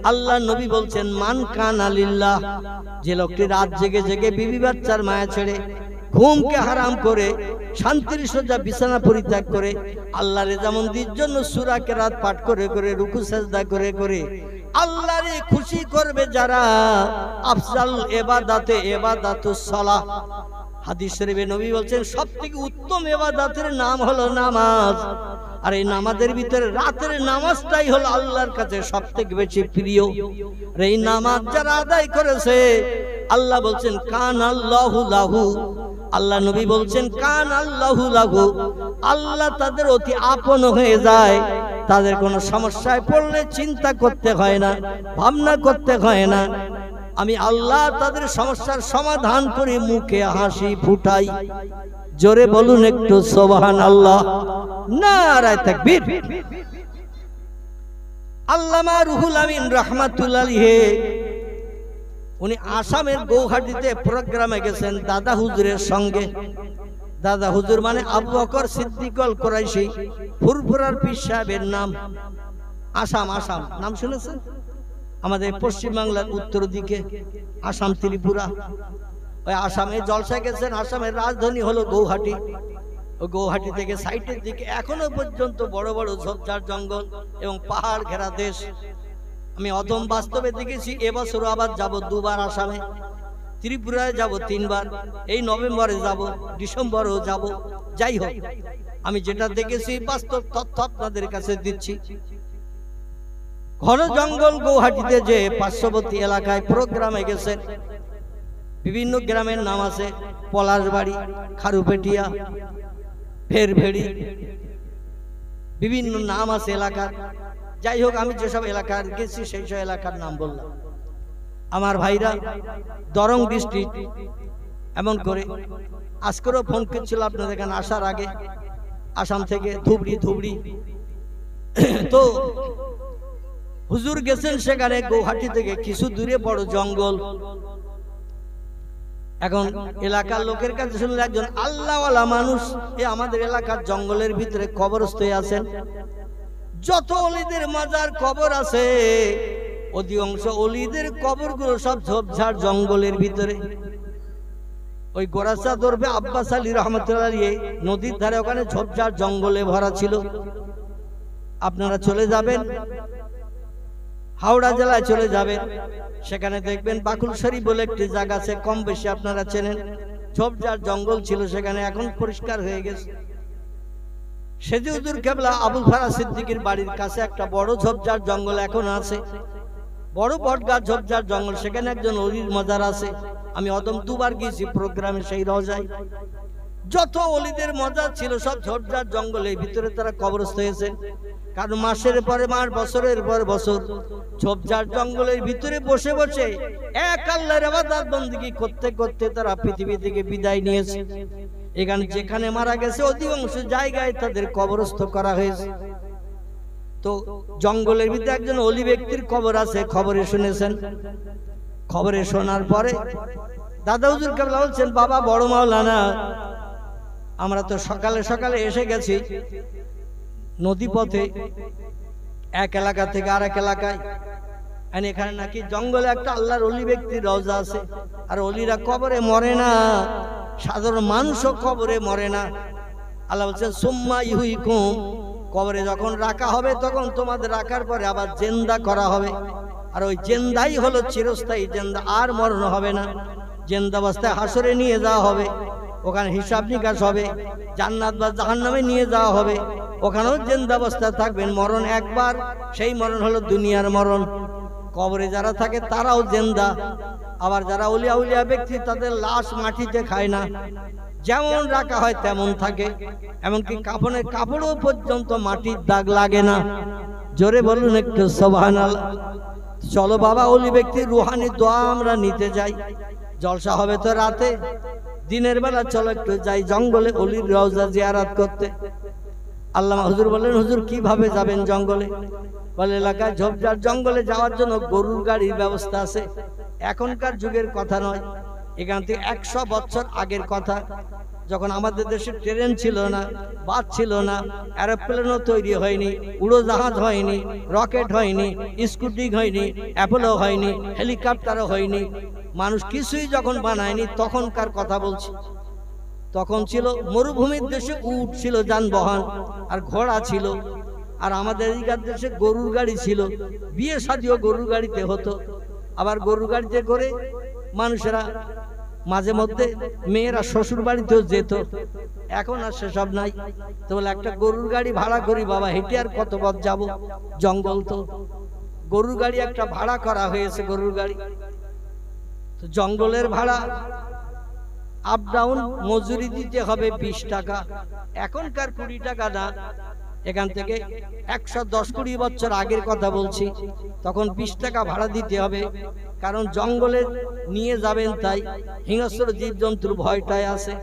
আল্লাহ নবী বলছেন, মান কানা লিল্লাহ, যে লোকটি রাত জেগে জেগে বিবি বাচ্চার মায়া ছেড়ে, ঘুমকে হারাম করে, শান্তির সজ্জা বিছানা পরিত্যাগ করে, আল্লাহর রেজামন্দির জন্য সূরা কেরাত পাঠ করে করে, রুকু সাজদা করে করে, আল্লাহরে খুশি করবে যারা, আফজাল ইবাদাতে ইবাদাতুস সালাহ। হাদিস শরীফে নবী বলছেন সবথেকে উত্তম ইবাদতের নাম হলো নামাজ। আর এই নামাজের ভিতরে রাতের নামাজটাই হলো আল্লাহর কাছে সবথেকে বেশি প্রিয়। আর এই নামাজ যারা আদায় করেছে আল্লাহ বলছেন কান আল্লাহু লাহু, আল্লাহ নবী বলছেন কান আল্লাহু লাহু, আল্লাহ তাদের অতি আপন হয়ে যায়। তাদের কোনো সমস্যায় পড়লে চিন্তা করতে হয় না, ভাবনা করতে হয় না, আমি আল্লাহ তাদের সমস্যার সমাধান করে মুখে হাসি ফুটাই। জোরে বলুন একটু সুবহানাল্লাহ, নারায়ে তাকবীর। আল্লামা রুহুল আমিন রাহমাতুল্লাহ আলাইহি উনি আসামের গৌহাটিতে প্রোগ্রামে গেছেন দাদা হুজুরের সঙ্গে। দাদা হুজুর মানে আবু বকর সিদ্দিক আল কুরাইশি, ফুরফুরার পীর সাহেবের নাম। আসাম, আসাম নাম শুনেছেন? আমাদের পশ্চিম বাংলার উত্তর দিকে আসাম, ত্রিপুরা। ওই আসামে জলসায় গেছেন। আসামের রাজধানী হলো গৌহাটি। ওই গৌহাটি থেকে সাইটের দিকে এখনো পর্যন্ত বড় বড় ঝোপঝাড় জঙ্গল এবং পাহাড় ঘেরা দেশ। আমি অদম বাস্তবে দেখেছি। এবছর আবার যাব দুবার আসামে। ত্রিপুরায় যাব 3 বার, এই নভেম্বরে যাব, ডিসেম্বরেও যাব। যাই হোক, আমি যেটা দেখেছি বাস্তব তথ্য আপনাদের কাছে দিচ্ছি। ঘন জঙ্গল গৌহাটিতে যে পার্শ্ববর্তী এলাকায় প্রোগ্রামে গেছেন। বিভিন্ন গ্রামের নাম আছে, পলাশবাড়ি, খারুপেটিয়া, ফেরভেড়ি, বিভিন্ন নাম আছে এলাকার। যাই হোক, আমি যেসব এলাকার গেছি সেই সব এলাকার নাম বললাম। আমার ভাইরা দরং ডিস্ট্রিক্ট, এমন করে আজকেরও ফোন করছিল আপনাদের এখানে আসার আগে, আসাম থেকে ধুবড়ি। তো হুজুর গেছেন সেখানে গৌহাটি থেকে কিছু দূরে বড় জঙ্গল। এখন এলাকার লোকের কাছে শুনলে একজন আল্লাহওয়ালা মানুষ আমাদের এলাকার জঙ্গলের ভিতরে কবরস্থ হয়ে আছেন। যত অলিদের মাজার কবর আছে অধিকাংশ অলিদের কবরগুলো সব ঝোপঝাড় জঙ্গলের ভিতরে। ওই গোরাসা দরবে আব্বাস আলী রহমতুল্লাহ আলাইহি নদীর ধারে ওখানে ঝোপঝাড় জঙ্গলে ভরা ছিল। আপনারা চলে যাবেন হাওড়া জেলায়, চলে যাবেন, সেখানে দেখবেন বাকুলশরী বলে একটি জায়গা আছে, কম বেশি আপনারা চেনেন। ঝোপঝাড় জঙ্গল ছিল সেখানে, এখন পরিষ্কার হয়ে গেছে। সেজি হুজুর কেবলা আবুল ফারা সিদ্দিকের বাড়ির কাছে একটা বড় ঝোপঝাড় জঙ্গল এখন আছে, বড় বটগাছ ঝোপঝাড় জঙ্গল। সেখানে একজন অলির মাজার আছে। আমি অদম 2 বার গিয়েছি প্রোগ্রামে সেই রওজায়। যত অলিদের মাজার ছিল সব ঝোপঝাড় জঙ্গলের ভিতরে তারা কবরস্থ হয়েছে। কারণ মাসের পরে মাস, বছরের পর বছর ঝোপঝাড় জঙ্গলের ভিতরে বসে বসে এক আল্লাহর ইবাদত বندگی করতে করতে তারা পৃথিবী থেকে বিদায় নিয়েছে। এখানে যেখানে মারা গেছে অধিকাংশ জায়গায় তাদের কবরস্থ করা হয়েছে। তো জঙ্গলের ভিতরে একজন অলি ব্যক্তির কবর আছে, খবরে শুনেছেন। খবরে শোনার পরে দাদা হুজুর কেবলা বলছেন, বাবা বড় মাওলানা, আমরা তো সকালে সকালে এসে গেছি নদী পথে এক এলাকা থেকে আরেক এলাকায়। এখানে নাকি জঙ্গলে একটা আল্লাহর অলি ব্যক্তির রওজা আছে। আর অলিরা কবরে মরে না, সাধারণ মানুষও কবরে মরে না। আল্লাহ বলছেন সুম্মা ইউহয়িকুম, কবরে যখন রাখা হবে তখন তোমাদের রাখার পরে আবার জিন্দা করা হবে। আর ওই জিন্দাই হলো চিরস্থায়ী জিন্দা, আর মরণ হবে না। জিন্দা অবস্থায় হাসরে নিয়ে যাওয়া হবে, ওখানে হিসাব নিকাশ হবে, জান্নাত বা জাহান্নামে নিয়ে যাওয়া হবে, ওখানেও জিন্দা অবস্থায় থাকবেন। মরণ একবার, সেই মরণ হলো দুনিয়ার মরণ। কবরে যারা থাকে তারাও জিন্দা। আবার যারা উলিয়া উলিয়া ব্যক্তি তাদের লাশ মাটিতে খায় না, যেমন রাখা হয় তেমন থাকে। এমনকি কাফনের কাপড়ও পর্যন্ত মাটির দাগ লাগে না। জোরে বলুন একটু সুবহানাল্লাহ। চলো বাবা, অলি ব্যক্তির রুহানি দোয়া আমরা নিতে যাই। জলসা হবে তো রাতে, দিনের বেলা চলো একটু যাই জঙ্গলে অলির রওজা জিয়ারত করতে। আল্লামা হুজুর বললেন, হুজুর কিভাবে যাবেন জঙ্গলে? বলে এলাকায় ঝোপঝাড় জঙ্গলে যাওয়ার জন্য গরুর গাড়ির ব্যবস্থা আছে। এখনকার যুগের কথা নয়, এখান থেকে 100 বছর আগের কথা, যখন আমাদের দেশে ট্রেন ছিল না, বাস ছিল না, এরোপ্লেনও তৈরি হয়নি, উড়োজাহাজ হয়নি, রকেট হয়নি, স্কুটি হয়নি, অ্যাপোলো হয়নি, হেলিকপ্টারও হয়নি, মানুষ কিছুই যখন বানায়নি তখনকার কথা বলছি। তখন ছিল মরুভূমির দেশে উট ছিল যানবাহন, আর ঘোড়া ছিল, আর আমাদের এইখান দেশে গরুর গাড়ি ছিল, বিয়ে শাদিও গরুর গাড়িতে হতো। আবার গরুর গাড়িতে করে মানুষেরা মাঝে মধ্যে মেয়েরা শ্বশুর বাড়িতেও যেত। এখন আর সেসব নাই। তো বলে একটা গরুর গাড়ি ভাড়া করি বাবা, হেঁটে আর কত পথ যাবো, জঙ্গল তো। গরুর গাড়ি একটা ভাড়া করা হয়েছে, গরুর গাড়ি। তো জঙ্গলের ভাড়া আপ ডাউন মজুরি দিতে হবে 20 টাকা। এখনকার 20 টাকা না, এখান থেকে 110-20 বছর আগের কথা বলছি, তখন 20 টাকা ভাড়া দিতে হবে। কারণ জঙ্গলে নিয়ে যাবেন, তাই হিংস্র জীবজন্তুর ভয়টাই আছে,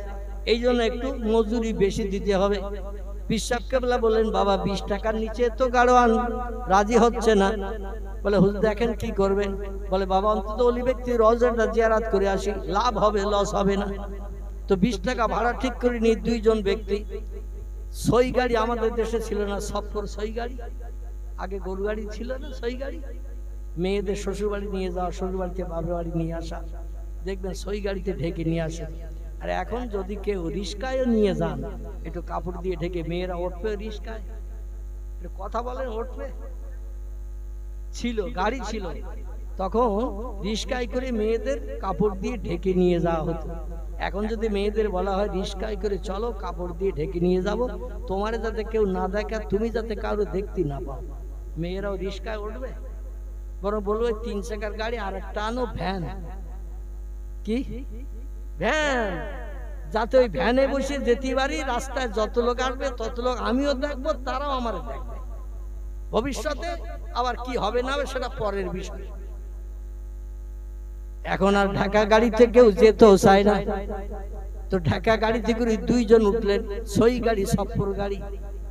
এই জন্য একটু মজুরি বেশি দিতে হবে। পীর সাহেব কেবলা বললেন বাবা 20 টাকার নিচে তো গাড়োয়ান রাজি হচ্ছে না। বলে হুজুর দেখেন কি করবেন? বলে বাবা অন্তত ওলি ব্যক্তি রওজাটা জিয়ারত করে আসি, লাভ হবে, লস হবে না। তো 20 টাকা ভাড়া ঠিক করে নিয়ে 2 জন ব্যক্তি। সই গাড়ি আমাদের দেশে ছিল না, সফর সই গাড়ি। আগে গরু গাড়ি ছিল না, সই গাড়ি। মেয়েদের শ্বশুর বাড়ি নিয়ে যাওয়া, শ্বশুর বাড়িতে বাবার বাড়ি নিয়ে আসা, দেখবেন সই গাড়িতে ঢেকে নিয়ে আসে। আর এখন যদি কেউ রিস্কায় নিয়ে যান, একটু কাপড় দিয়ে ঢেকে, মেয়েরা উঠবে রিস্কায়, একটু কথা বলেন, উঠবে। ছিল গাড়ি ছিল তখন, রিস্কায় করে মেয়েদের কাপড় দিয়ে ঢেকে নিয়ে যাওয়া হতো। এখন যদি মেয়েদের বলা হয় রিস্কায় করে চলো, কাপড় দিয়ে ঢেকে নিয়ে যাব, তোমার যাতে কেউ না দেখে, তুমি যাতে কারো দেখতে না পাও, মেয়েরাও রিস্কায় উঠবে? বরং বলবো 3 চাকার গাড়ি আর একটা আনো, ভ্যান। কি ভ্যান? যাতে ওই ভ্যানে বসে যেতে পারি, রাস্তায় যত লোক আসবে তত লোক আমিও দেখবো, তারাও আমার দেখবে। ভবিষ্যতে আবার কি হবে না হবে সেটা পরের বিষয়। এখন আর ঢাকা গাড়িতে কেউ যেতেও চায় না। তো ঢাকা গাড়িতে করে 2 জন উঠলেন, সই গাড়ি, সফর গাড়ি।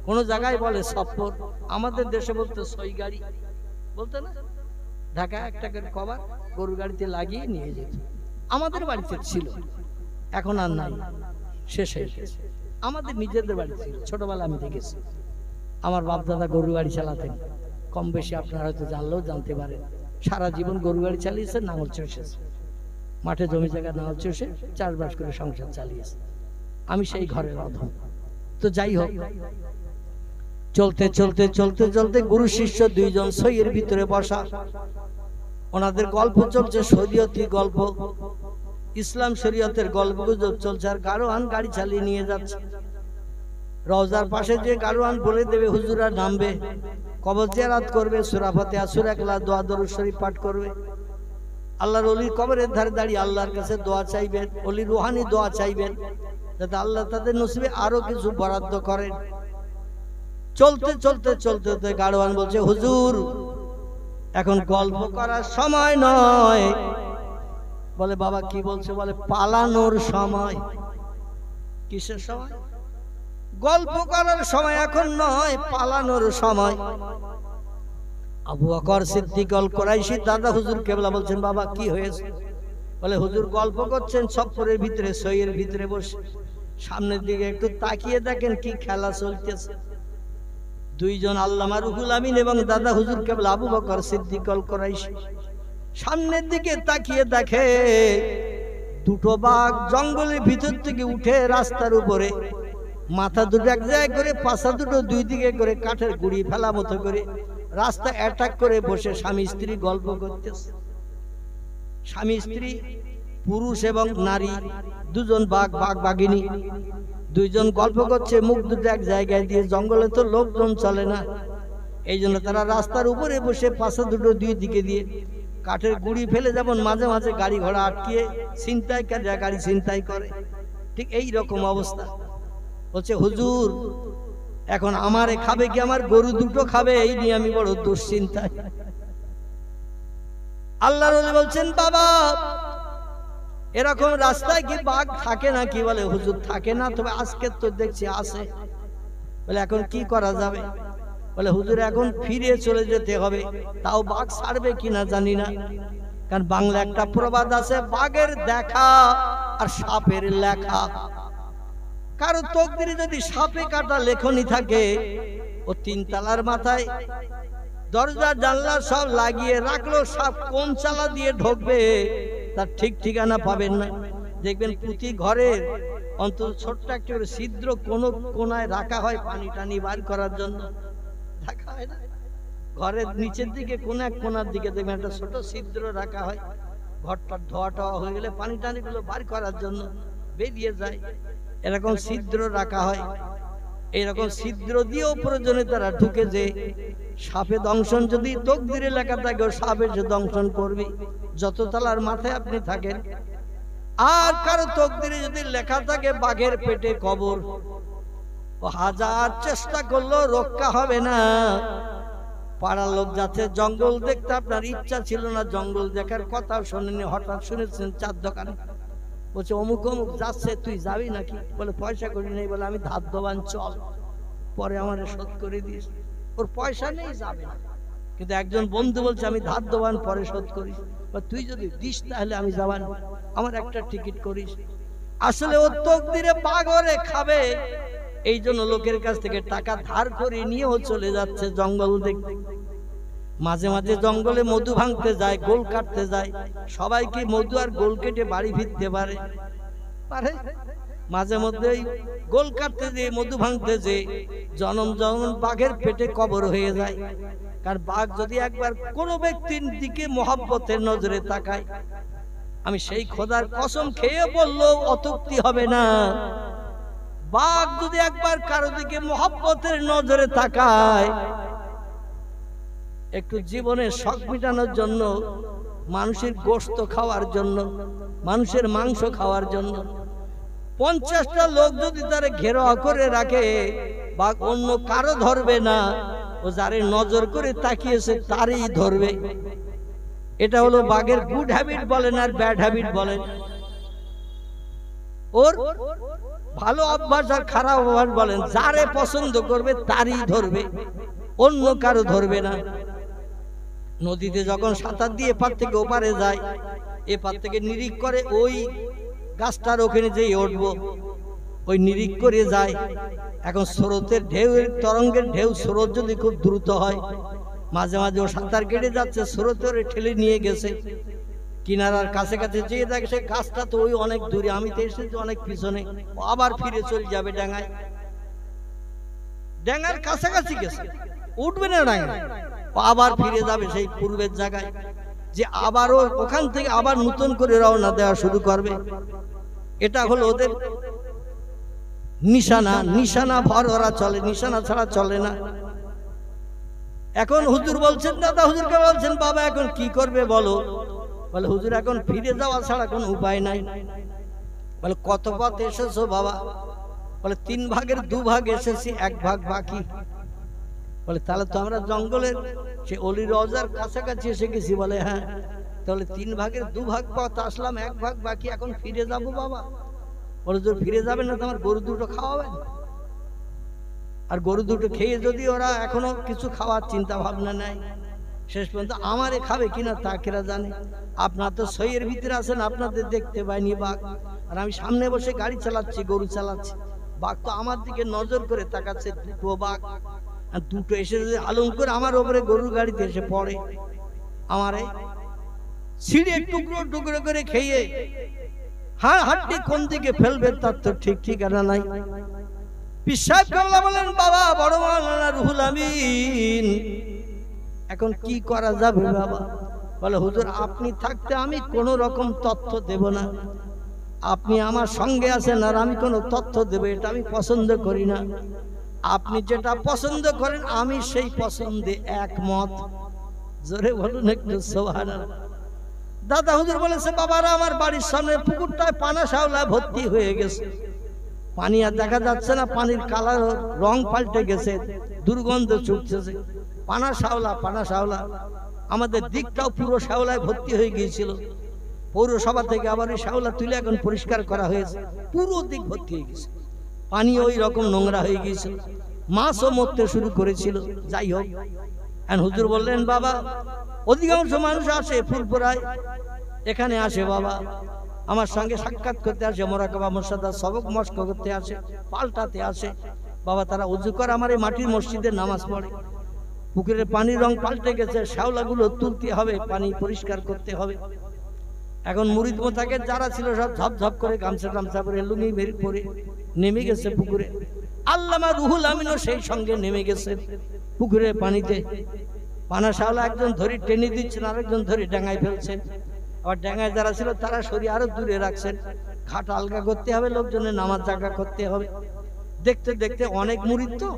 কোন জায়গায় বলে সফর, আমাদের দেশে বলতে সই গাড়ি, বলতে না। ঢাকা একটা করে কভার গরু গাড়িতে লাগিয়ে নিয়ে যেত। আমাদের বাড়িতে ছিল, এখন আর নাই, শেষ হয়ে গেছে। আমাদের নিজেদের বাড়ি ছিল, ছোটবেলা আমি দেখেছি। আমার বাপ দাদা গরু গাড়ি চালাতেন, কম বেশি আপনারা হয়তো জানলেও জানতে পারেন। সারা জীবন গরু গাড়ি চালিয়েছে, নাঙল চষেছে, মাঠে জমি জায়গা নাঙল চষে চাষবাস করে সংসার চালিয়েছে। আমি সেই ঘরের অধম। তো যাই হোক, চলতে চলতে চলতে চলতে গুরু শিষ্য 2 জন সইয়ের ভিতরে বসা, ওনাদের গল্প চলছে, শরীয়তি গল্প, ইসলাম শরীয়তের গল্প গুজব চলছে। আর গাড়োয়ান গাড়ি চালিয়ে নিয়ে যাচ্ছে। রওজার পাশে যে গাড়োয়ান বলে দেবে হুজুরা নামবে, কবর জিয়ারত করবে, সূরা ফাতিহা, সূরা ইখলাস, দোয়া দরুদ শরীফ পাঠ করবে। আল্লাহর ওলির কবরের ধারে দাঁড়িয়ে আল্লাহর কাছে দোয়া চাইবেন, ওলি রুহানি দোয়া চাইবেন, যাতে আল্লাহ তাদের নসিবে আরো কিছু বরাদ্দ করেন। চলতে চলতে চলতে গাড়োয়ান বলছে হুজুর এখন গল্প করার সময় নয়। বলে বাবা কি বলছে? বলে পালানোর সময়। কিসের সময়? গল্প করার সময় এখন নয়, পালানোর সময়। আবু বকর সিদ্দিক আল কুরাইশি দাদা হুজুর কেবলা বলছেন বাবা কি হয়েছে? বলে হুজুর গল্প করছেন সফরের ভিতরে, সইয়ের ভিতরে বসে, সামনের দিকে একটু তাকিয়ে দেখেন কি খেলা চলতেছে। 2 জন আল্লামা রুহুল আমিন এবং দাদা হুজুর কেবলা আবু বকর সিদ্দিক আল কুরাইশি সামনের দিকে তাকিয়ে দেখে 2টো বাঘ জঙ্গলের ভিতর থেকে উঠে রাস্তার উপরে, মাথা দুটো এক জায়গায় করে, পাছা দুটো 2 দিকে করে, কাঠের গুড়ি ফেলা মতো করে রাস্তা অ্যাটাক করে বসে স্বামী স্ত্রী গল্প করতেছে। স্বামী স্ত্রী, পুরুষ এবং নারী, 2 জন বাঘ, বাঘ বাঘিনী, 2 জন গল্প করছে, মুখ দুটো এক জায়গায় দিয়ে। জঙ্গলে তো লোকজন চলে না, এই জন্য তারা রাস্তার উপরে বসে পাছা দুটো 2 দিকে দিয়ে কাঠের গুড়ি ফেলে, যেমন মাঝে মাঝে গাড়ি ঘোড়া আটকিয়ে ছিনতাইকারীরা গাড়ি ছিনতাই করে, ঠিক এই রকম অবস্থা। বলছে হুজুর এখন আমারে খাবে কি? আমার গরু দুটো খাবে, এই নিয়ে আমি বড় দুশ্চিন্তায়। আল্লাহর ওলি বলছেন বাবা এরকম রাস্তায় কি বাঘ থাকে নাকি? বলে হুজুর থাকে না, তবে আজকে তো দেখছি আছে। বলে এখন কি করা যাবে? বলে হুজুর এখন ফিরে চলে যেতে হবে, তাও বাঘ ছাড়বে কিনা জানি না। কারণ বাংলা একটা প্রবাদ আছে, বাঘের দেখা আর সাপের লেখা। কারো তকদিরে যদি সাপে কাটা লেখনি থাকে, ও 3 তলার মাথায় দরজা জানলা সব লাগিয়ে রাখলো, সাপ কোন চালা দিয়ে ঢুকবে তার ঠিক ঠিকানা পাবেন না। দেখবেন প্রতি ঘরের অন্তত ছোট্ট একটা ছিদ্র কোন কোনায় রাখা হয় পানি টানি বার করার জন্য। ঘরের নিচের দিকে কোন এক কোনার দিকে দেখবেন একটা ছোট ছিদ্র রাখা হয়, ঘরটা ধোয়া টোয়া হয়ে গেলে পানি টানিগুলো বার করার জন্য বেরিয়ে যায়, এরকম ছিদ্র রাখা হয়। এইরকম ছিদ্র দিয়েও প্রয়োজনে তারা ঢুকে, যে সাপে দংশন যদি তকদিরে লেখা থাকে সাপে সে দংশন করবে, যত তলার মাথায় আপনি থাকেন। আর কারো তকদিরে যদি লেখা থাকে বাঘের পেটে কবর, ও হাজার চেষ্টা করলেও রক্ষা হবে না। পাড়ার লোক যাচ্ছে জঙ্গল দেখতে, আপনার ইচ্ছা ছিল না জঙ্গল দেখার, কথাও শোনেনি, হঠাৎ শুনেছেন চার দোকানে বলছে অমুক অমুক যাচ্ছে, তুই যাবি নাকি? বলে পয়সা করি নেই। বলে আমি ধার দেবান, চল, পরে আমার শোধ করে দিস। ওর পয়সা নেই, যাবে না, কিন্তু একজন বন্ধু বলছে আমি ধার দেবান, পরে শোধ করিস। তুই যদি দিস তাহলে আমি যাবান, আমার একটা টিকিট করিস। আসলে ও তকদিরে বাগরে খাবে, এই জন্য লোকের কাছ থেকে টাকা ধার করে নিয়েও চলে যাচ্ছে জঙ্গল দেখতে। মাঝে মাঝে জঙ্গলে মধু ভাঙতে যায়, গোল কাটতে যায়। সবাই কি মধু আর গোল কেটে বাড়ি ফিরতে পারে? পারে। মাঝে মধ্যে গোল কাটতে যেয়ে মধু ভাঙতে যেয়ে জনম জনম বাঘের পেটে কবর হয়ে যায়। কারণ বাঘ যদি একবার কোনো ব্যক্তির দিকে মহব্বতের নজরে তাকায়, আমি সেই খোদার কসম খেয়ে বললেও অত্যুক্তি হবে না, বাঘ যদি একবার কারো দিকে মহব্বতের নজরে তাকায়, একটু জীবনের শখ মিটানোর জন্য, মানুষের গোশত খাওয়ার জন্য, মানুষের মাংস খাওয়ার জন্য 50টা লোক যদি তারে ঘেরাও করে রাখে, বাঘ অন্য কারো ধরবে না, ও যারে নজর করে তাকিয়েছে তারই ধরবে। এটা হলো বাঘের গুড হ্যাবিট বলেন আর ব্যাড হ্যাবিট বলেন। ওর ভালো অভ্যাস আর খারাপ অভ্যাস বলেন, যারে পছন্দ করবে তারই ধরবে, অন্য কারো ধরবে না। নদীতে যখন সাঁতার দিয়ে এপার থেকে ওপারে যায়, এপার থেকে নিরিখ করে ওই গাছটার ওখানে যেই উঠবো, ওই নিরিখ করে যায়। এখন স্রোতের ঢেউ, তরঙ্গের ঢেউ, স্রোত যদি খুব দ্রুত হয়, মাঝে মাঝে ও সাঁতার কেটে যাচ্ছে, স্রোতের ঠেলে নিয়ে গেছে কিনারার কাছে কাছে, যেয়ে দেখে সে গাছটা তো ওই অনেক দূরে, আমি তো এসেছি অনেক পিছনে, আবার ফিরে চলে যাবে ডাঙায়। ডাঙার কাছাকাছি গেছে, উঠবে না ডাঙায়, আবার ফিরে যাবে সেই পূর্বের জায়গায়, যে আবারও ওখান থেকে আবার নতুন করে রওনা দেওয়া শুরু করবে। এটা হলো ওদের নিশানা। নিশানা ভর ওরা চলে, নিশানা ছাড়া চলে না। এখন হুজুর বলছেন, দাদা হুজুরকে বলছেন, বাবা এখন কি করবে বলো? বলে হুজুর এখন ফিরে যাওয়া ছাড়া কোনো উপায় নাই। বলে কত পথ এসেছো বাবা? বলে 3 ভাগের 2 ভাগ এসেছি, 1 ভাগ বাকি। বলে তাহলে তো আমরা জঙ্গলের সে অলি রওজার কাছাকাছি এসে গেছি। বলে হ্যাঁ। তাহলে 3 ভাগের 2 ভাগ পথ আসলাম, 1 ভাগ বাকি, এখন ফিরে যাবো বাবা। বলে যদি ফিরে যাবেন না, তোমার গরু দুটো খাওয়াবেন, আর গরু দুটো খেয়ে যদি ওরা এখনো কিছু খাওয়ার চিন্তা ভাবনা নেয়, শেষ পর্যন্ত আমারে খাবে কিনা তা কেরা জানে। আপনার তো সইয়ের ভিতরে আছেন, আপনাদের দেখতে পাইনি বাঘ, আর আমি সামনে বসে গাড়ি চালাচ্ছি, গরু চালাচ্ছি, বাঘ তো আমার দিকে নজর করে তাকাচ্ছে। 2 বাঘ, আর দুটো এসে যদি আলম করে আমার ওপরে গরুর গাড়িতে এসে পড়ে, আমারে ছিঁড়ে টুকরো টুকরো করে খেয়ে হাড্ডি কোন দিকে ফেলবে তার তো ঠিক ঠিকানা নাই। বিশ্বাস করলাম, বলেন বাবা বড় মাওলানা রুহুল আমিন, এখন কি করা যাবে বাবা? বলে হুজুর আপনি থাকতে আমি কোনো রকম তথ্য দেব না, আপনি আমার সঙ্গে আছেন আর আমি কোনো তথ্য দেব এটা আমি পছন্দ করি না। আপনি যেটা পছন্দ করেন আমি সেই পছন্দে একমত। জোরে বলুন একটু সুবহানাল্লাহ। দাদা হুজুর বলেছে, বাবারা আমার বাড়ির সামনে পুকুরটায় পানা শ্যাওলা ভর্তি হয়ে গেছে, পানি আর দেখা যাচ্ছে না, পানির কালার রং পাল্টে গেছে, দুর্গন্ধ ছুটছে, পানা শ্যাওলা পানা শ্যাওলা। আমাদের দিকটাও পুরো শ্যাওলায় ভর্তি হয়ে গিয়েছিল, পৌরসভা থেকে আবার ওই শ্যাওলা তুলে এখন পরিষ্কার করা হয়েছে, পুরো দিক ভর্তি হয়ে গেছে, পানি ওই রকম নোংরা হয়ে গিয়েছিল, মাছও মরতে শুরু করেছিল। যাই হোক, হুজুর বললেন, বাবা অধিকাংশ মানুষ আসে ফুলপুরায়, এখানে আসে বাবা, আমার সঙ্গে সাক্ষাৎ করতে আসে, মোরাকাবা মুর্শিদা সবক মস্ক করতে আসে, পাল্টাতে আসে বাবা। তারা উজু করে আমার এই মাটির মসজিদে নামাজ পড়ে। পুকুরের পানির রং পাল্টে গেছে, শ্যাওলাগুলো তুলতে হবে, পানি পরিষ্কার করতে হবে। এখন মুরিদ মোতাকে যারা ছিল সব ঝপঝপ করে গামছা টামছা করে লুঙ্গি বের করে নেমে গেছে পুকুরে। আল্লামা রুহুল আমিনও সেই সঙ্গে নেমে গেছে। পুকুরের পানিতে। পানা শাওলা একজন ধরে টেনে দিচ্ছেন, আরেকজন ধরে ডাঙায় ফেলছেন। আবার ডাঙায় যারা ছিল তারা সরিয়ে আরো দূরে রাখছেন। ঘাট আলগা করতে হবে, লোকজনের নামাজ জায়গা করতে হবে। দেখতে দেখতে অনেক মুরিদ তো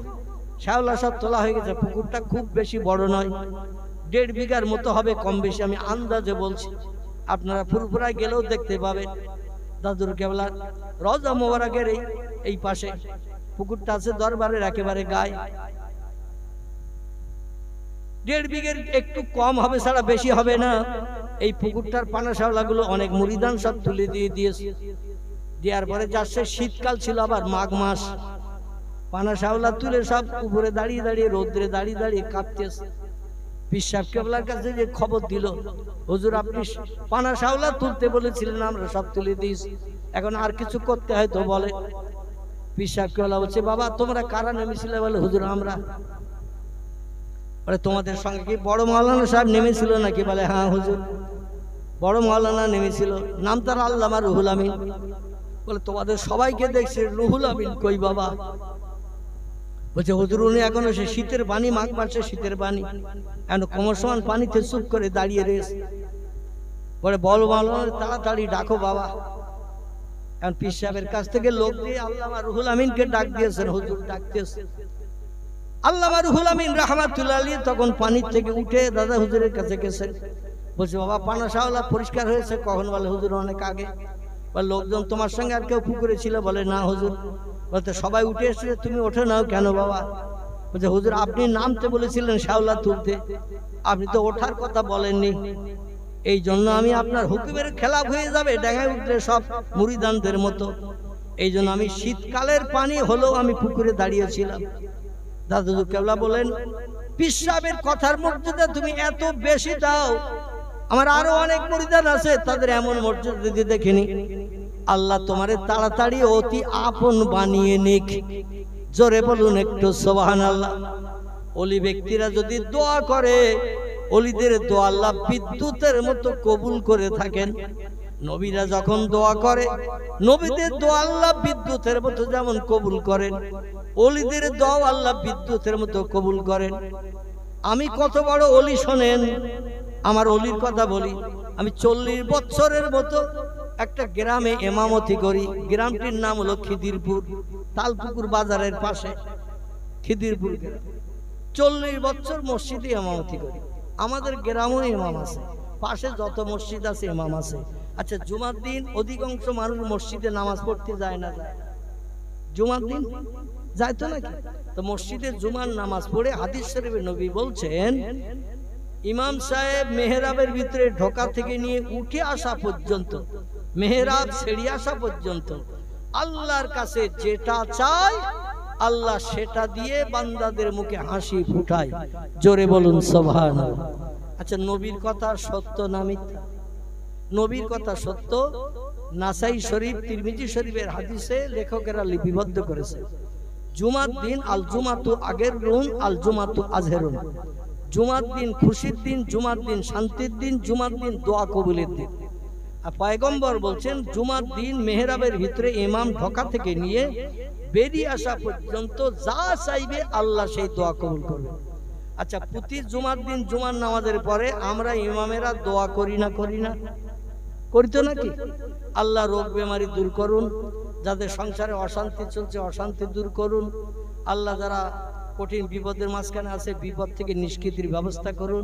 শাওলা সব তোলা হয়ে গেছে। পুকুরটা খুব বেশি বড় নয়, 1.5 বিঘার মতো হবে কম বেশি, আমি আন্দাজে বলছি। আপনারা ফুরফুরায় গেলেও দেখতে পাবেন। দাদুর কেবলার রওজা মোবারকের এই পাশে পুকুরটা আছে, দরবারের একেবারে গায়ে। 1.5 বিঘের একটু কম হবে, ছাড়া বেশি হবে না। এই পুকুরটার পানা শাওলাগুলো অনেক মুরিদান সব তুলে দিয়েছে। দেওয়ার পরে যাচ্ছে শীতকাল ছিল, আবার মাঘ মাস। পানা শাওলা তুলে সব উপরে দাঁড়িয়ে দাঁড়িয়ে রোদ্রে দাঁড়িয়ে দাঁড়িয়ে কাঁপতেছে। পীর সাহেব কেবলার কাছে যে খবর দিল, হুজুর আপনি পানা শাওলা তুলতে বলেছিলেন, আমরা সব তুলে দিয়েছি, এখন আর কিছু করতে হয় তো বলে। পীর সাহেব কেবলা বলছে, বাবা তোমরা কারা নেমেছিলে? বলে হুজুর আমরা। বলে তোমাদের সঙ্গে কি বড় মাওলানা সাহেব নেমেছিল নাকি? বলে হ্যাঁ হুজুর, বড় মাওলানা নেমেছিল, নাম তার আল্লামা রুহুল আমিন। বলে তোমাদের সবাইকে দেখছে, রুহুল আমিন কই বাবা? বলছে হুজুর উনি এখনো সে শীতের পানি, মাঘ মাসে শীতের পানি, এখন কমসমান পানিতে চুপ করে দাঁড়িয়ে রয়েছে। বলে বল মাওলানা তাড়াতাড়ি ডাকো বাবা। এখন পীর সাহেবের কাছ থেকে লোক দিয়ে আল্লামা রুহুল আমিনকে ডাক দিয়েছেন। হুজুর ডাকতেছে। আল্লামা রুহুল আমিন রাহমাতুল্লাহ আলাইহি তখন পানির থেকে উঠে দাদা হুজুরের কাছে গেছেন। বলছে বাবা পানা শাওলা পরিষ্কার হয়েছে কখন? বলে হুজুর অনেক আগে। বলে লোকজন তোমার সঙ্গে আর কেউ পুকুরে ছিল? বলে না হুজুর। বলতে সবাই উঠে এসেছে, তুমি ওঠে নাও কেন বাবা? বলছে হুজুর আপনি নামতে বলেছিলেন শাওলা তুলতে, আপনি তো ওঠার কথা বলেননি, এই জন্য আমি আপনার হুকুমের খেলাফ হয়ে যাবে ডাঙায় উঠলে সব মুরিদানদের মতো, এই জন্য আমি শীতকালের পানি হলেও আমি পুকুরে দাঁড়িয়েছিলাম। দাদু কেবলা বলেন, পীর সাহেবের কথার মর্যাদা তুমি এত বেশি দাও, আমার আরো অনেক মুরিদান আছে, তাদের এমন মর্যাদা দেখিনি। আল্লাহ তোমারে তাড়াতাড়ি অতি আপন বানিয়ে নিক। জোরে বলুন একটু সুবহানাল্লাহ। ওলি ব্যক্তিরা যদি দোয়া করে, ওলিদের দোয়া আল্লাহ বিদ্যুতের মতো কবুল করে থাকেন। নবীরা যখন দোয়া করে, নবীদের দোয়া আল্লাহ বিদ্যুতের মতো যেমন কবুল করেন, ওলিদের দোয়া আল্লাহ বিদ্যুতের মতো কবুল করেন। আমি কত বড় ওলি শোনেন, আমার ওলির কথা বলি। আমি 40 বছরের মতো একটা গ্রামে ইমামতি করি। গ্রামটির নাম হলো খিদিরপুর, তালপুকুর বাজারের পাশে খিদিরপুর গ্রাম। 40 বছর মসজিদে ইমামতি করি। আমাদের গ্রামেও ইমাম আছে, পাশে যত মসজিদ আছে ইমাম আছে। আচ্ছা জুমার দিন অধিকাংশ মানুষ মসজিদে নামাজ পড়তে যায় না? যায় জুমার দিন? যায় তো নাকি? তো মসজিদে জুমার নামাজ পড়ে হাদিস শরীফে নবী বলছেন, ইমাম সাহেব মেহরাবের ভিতরে ঢোকা থেকে নিয়ে উঠে আসা পর্যন্ত, মেহরাব ছেড়ে আসা পর্যন্ত আল্লাহর কাছে যেটা চায় আল্লাহ সেটা দিয়ে বান্দাদের মুখে হাসি ফুটায়। জোরে বলুন সুবহানাল্লাহ। আচ্ছা নবীর কথা সত্য না মিথ্যা? নবীর কথা সত্য। নাসাই শরীফ, তিরমিজি শরীফের হাদিসে লেখকেরা লিপিবদ্ধ করেছে, জুমার দিন আল জুমাতু আগেরুন আল জুমাতু আজহেরুন। জুমার দিন খুশির দিন, জুমার দিন শান্তির দিন, জুমার দিন দোয়া কবুলের দিন। আর পয়গম্বর বলছেন জুমার দিন মেহরাবের ভিতরে ইমাম ঢোকা থেকে নিয়ে বেরিয়ে আসা পর্যন্ত যা চাইবে আল্লাহ সেই দোয়া কবুল করবে। আচ্ছা প্রতি জুমার দিন জুমার নামাজের পরে আমরা ইমামেরা দোয়া করি না? করি না? করি তো নাকি? আল্লাহ রোগ বেমারি দূর করুন, যাদের সংসারে অশান্তি চলছে অশান্তি দূর করুন, আল্লাহ যারা কঠিন বিপদের মাঝখানে আছে বিপদ থেকে নিষ্কৃতির ব্যবস্থা করুন,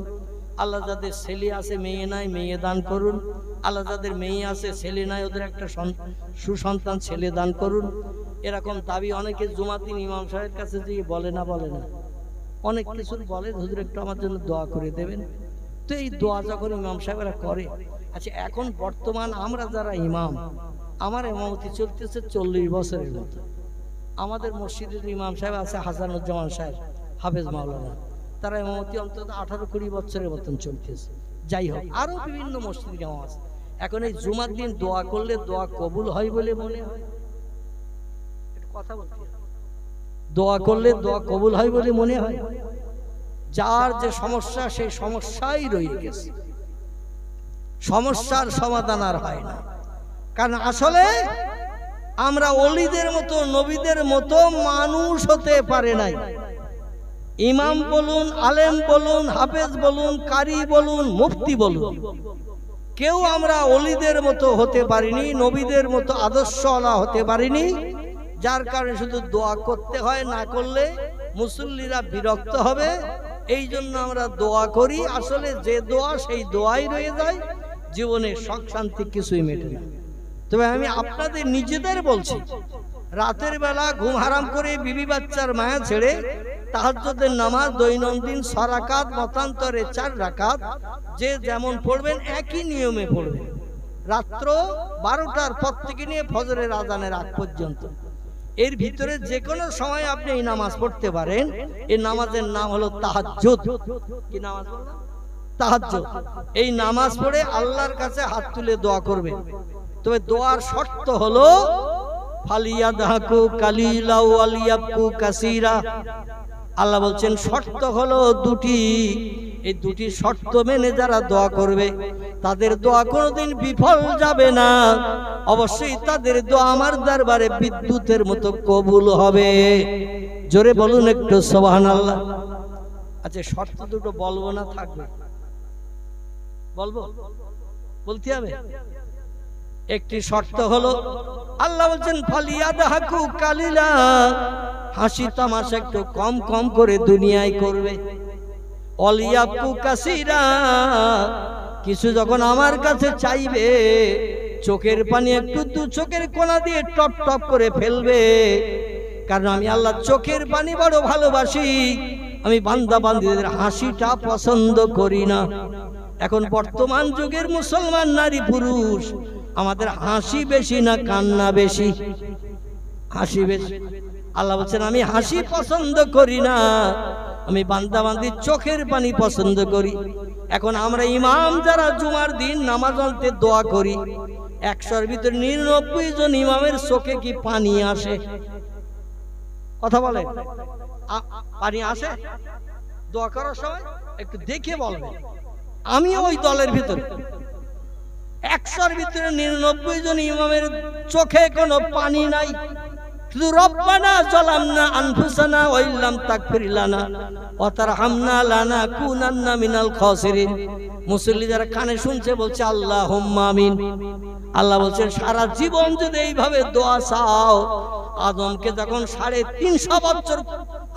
আল্লাহ যাদের ছেলে আছে মেয়ে নাই মেয়ে দান করুন, আল্লাহ যাদের মেয়ে আছে ছেলে নাই ওদের একটা সুসন্তান ছেলে দান করুন। এরকম দাবি অনেকে জুমার দিন ইমাম সাহেবের কাছে গিয়ে বলে না? বলে না? অনেক কিছু বলে, হুজুর একটু আমার জন্য দোয়া করে দেবেন। তো এই দোয়া যখন ইমাম সাহেবরা করে, আচ্ছা এখন বর্তমান আমরা যারা ইমাম, আমার ইমামতি চলতেছে 40 বছরের মতো। আমাদের মসজিদের ইমাম সাহেব আছে হাসানুজ্জামান সাহেব, হাফেজ মাওলানা, তারা ইমামতি অন্তত 18-20 বছরের মতন চলতেছে। যাই হোক আরো বিভিন্ন মসজিদ ইমাম আছে। এখন এই জুমার দিন দোয়া করলে দোয়া কবুল হয় বলে মনে হয়? কথা বলতে, দোয়া করলে দোয়া কবুল হয় বলে মনে হয়? যার যে সমস্যা সেই সমস্যাই রয়ে গেছে, সমস্যার সমাধান আর হয় না। কারণ আসলে আমরা ওলিদের মতো নবীদের মতো মানুষ হতে পারে নাই। ইমাম বলুন, আলেম বলুন, হাফেজ বলুন, কারি বলুন, মুফতি বলুন, কেউ আমরা ওলিদের মতো হতে পারিনি, নবীদের মতো আদর্শওয়ালা হতে পারিনি। যার কারণে শুধু দোয়া করতে হয়, না করলে মুসল্লিরা বিরক্ত হবে। এই জন্য আমরা দোয়া করি। আসলে যে দোয়া সেই দোয়াই রয়ে যায়, জীবনে সুখ শান্তি কিছুই মেটে না। তবে আমি আপনাদের নিজেদের বলছি, রাতের বেলা ঘুম হারাম করে বিবি বাচ্চার মায়া ছেড়ে তাহাজ্জুদের নামাজ দৈনন্দিন 6 রাকাত, মতান্তরে 4 রাকাত, যে যেমন পড়বেন একই নিয়মে পড়বেন। রাত্র 12টার পর থেকে নিয়ে ফজরের আজানের আগ পর্যন্ত, এর ভিতরে যে কোনো সময় আপনি এই নামাজ পড়তে পারেন। এই নামাজের নাম হলো তাহাজ্জুদ। কি নামাজ বললাম? তাহাজ্জুদ। এই নামাজ পড়ে আল্লাহর কাছে হাত তুলে দোয়া করবেন। তবে দোয়ার শর্ত হলো ফালিয়াদহাকু কালিলা ওয়ালিয়াবকু কাসীরা। আল্লাহ বলছেন শর্ত হলো দুটি। এই দুটি শর্ত মেনে যারা দোয়া করবে তাদের দোয়া কোনোদিন বিফল যাবে না। অবশ্যই তাদের দোয়া আমার দরবারে বিদ্যুতের মতো কবুল হবে। জোরে বলুন একটু সুবহানাল্লাহ। আচ্ছা, শর্ত দুটো বলবো না থাকবে? বলবো? বলতে হবে। একটি শর্ত হলো আল্লাহ বলছেন ফালিয়াদহাকু কালিলা, হাসি তামাশা একটু কম কম করে দুনিয়ায় করবে। ওয়ালিয়াবকু কাসীরা, কিছু যখন আমার কাছে চাইবে চোখের পানি একটু দু চোখের কোনা দিয়ে টপ টপ করে ফেলবে। কারণ আমি আল্লাহ চোখের পানি বড় ভালোবাসি, আমি বান্দা বান্দীদের হাসিটা পছন্দ করি না। এখন বর্তমান যুগের মুসলমান নারী পুরুষ আমাদের হাসি বেশি না কান্না বেশি? হাসি বেশি। আল্লাহ বলছেন আমি হাসি পছন্দ করি না, আমি বান্দা বান্দির চোখের পানি পছন্দ করি। এখন আমরা ইমাম যারা জুমার দিন নামাজ পড়তে দোয়া করি, 100-র ভিতরে 99 জন ইমামের চোখে কি পানি আসে? কথা বলেন, পানি আসে দোয়া করার সময়? একটু দেখে বলবেন। আমি ওই দলের ভিতরে 100-র ভিতরে 99 জন ইমামের চোখে কোনো পানি নাই। শুধু রব্বানা যালামনা আনফুসানা ওয়া ইল্লাম তাগফির লানা ওয়া তারহামনা লানাকুনান্না মিনাল খাসিরিন। মুসল্লি যারা কানে শুনছে বলছে আল্লাহুম্মা আমিন। আল্লাহ বলছেন সারা জীবন যদি এইভাবে দোয়া চাও, আদমকে যখন 350 বছর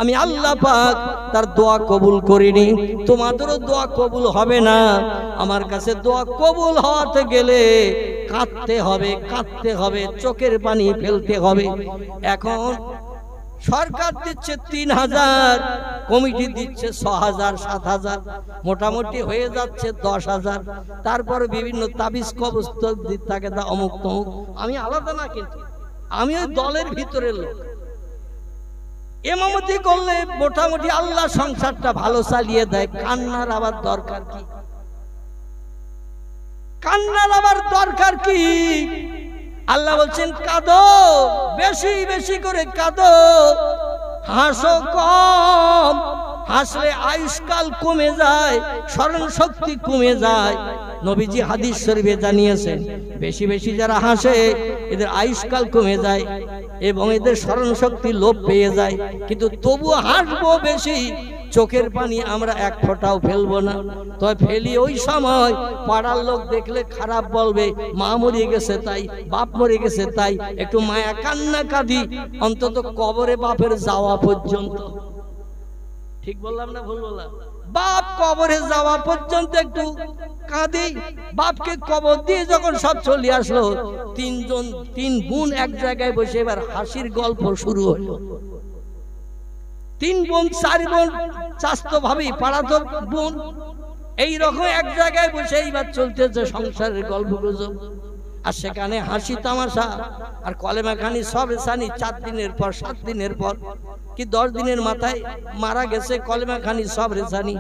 আমি আল্লাহ পাক তার দোয়া কবুল করিনি, তোমাদেরও দোয়া কবুল হবে না। আমার কাছে দোয়া কবুল হওয়াতে গেলে কাঁদতে হবে, কাঁদতে হবে, চোখের পানি ফেলতে হবে। এখন সরকার দিচ্ছে 3000, কমিটি দিচ্ছে 6000 7000, মোটামুটি হয়ে যাচ্ছে 10000। তারপর বিভিন্ন তাবিজ কবজ থাকে, তা অমুক তমুক। আমি আলাদা না, কিন্তু আমি ওই দলের ভিতরের লোক। ইমামতি করলে মোটামুটি আল্লাহ সংসারটা ভালো চালিয়ে দেয়। কান্নার আবার দরকার কি? কান্নার আবার দরকার কি? আল্লাহ বলছেন কাঁদো, বেশি বেশি করে কাঁদো, হাসো কম। হাসলে আয়ুষ্কাল কমে যায়, স্মরণ শক্তি কমে যায়। নবীজি হাদিস শরীফে জানিয়েছেন বেশি বেশি যারা হাসে এদের আয়ুষ্কাল কমে যায় এবং এদের স্মরণ শক্তি লোপ পেয়ে যায়। কিন্তু তবু হাসবো বেশি, চোখের পানি আমরা এক ফোঁটাও ফেলবো না। তবে ফেলি ওই সময় পাড়ার লোক দেখলে খারাপ বলবে, মা মরে গেছে তাই, বাপ মরে গেছে তাই। একটু মায়া কান্না কাঁদি, অন্তত কবরে বাপের যাওয়া পর্যন্ত। ঠিক বললাম না ভুল বললাম? বাপ কবরে যাওয়া পর্যন্ত একটু কাঁদি। বাপকে কবর দিয়ে যখন সব চলে আসলো, 3 বোন এক জায়গায় বসে এবার হাসির গল্প শুরু হলো। 3 বোন 4 বোন চাস্তো ভাবি পাড়াতো বোন এইরকম এক জায়গায় বসে এইবার চলতেছে সংসারের গল্প গুজব। আর সেখানে হাসি তামাশা আর কলেমা খানি সব সানি। 4 দিনের পর 7 দিনের পর কি 10 দিনের মাথায় মারা গেছে, কলেমা খানি সব রেসানি।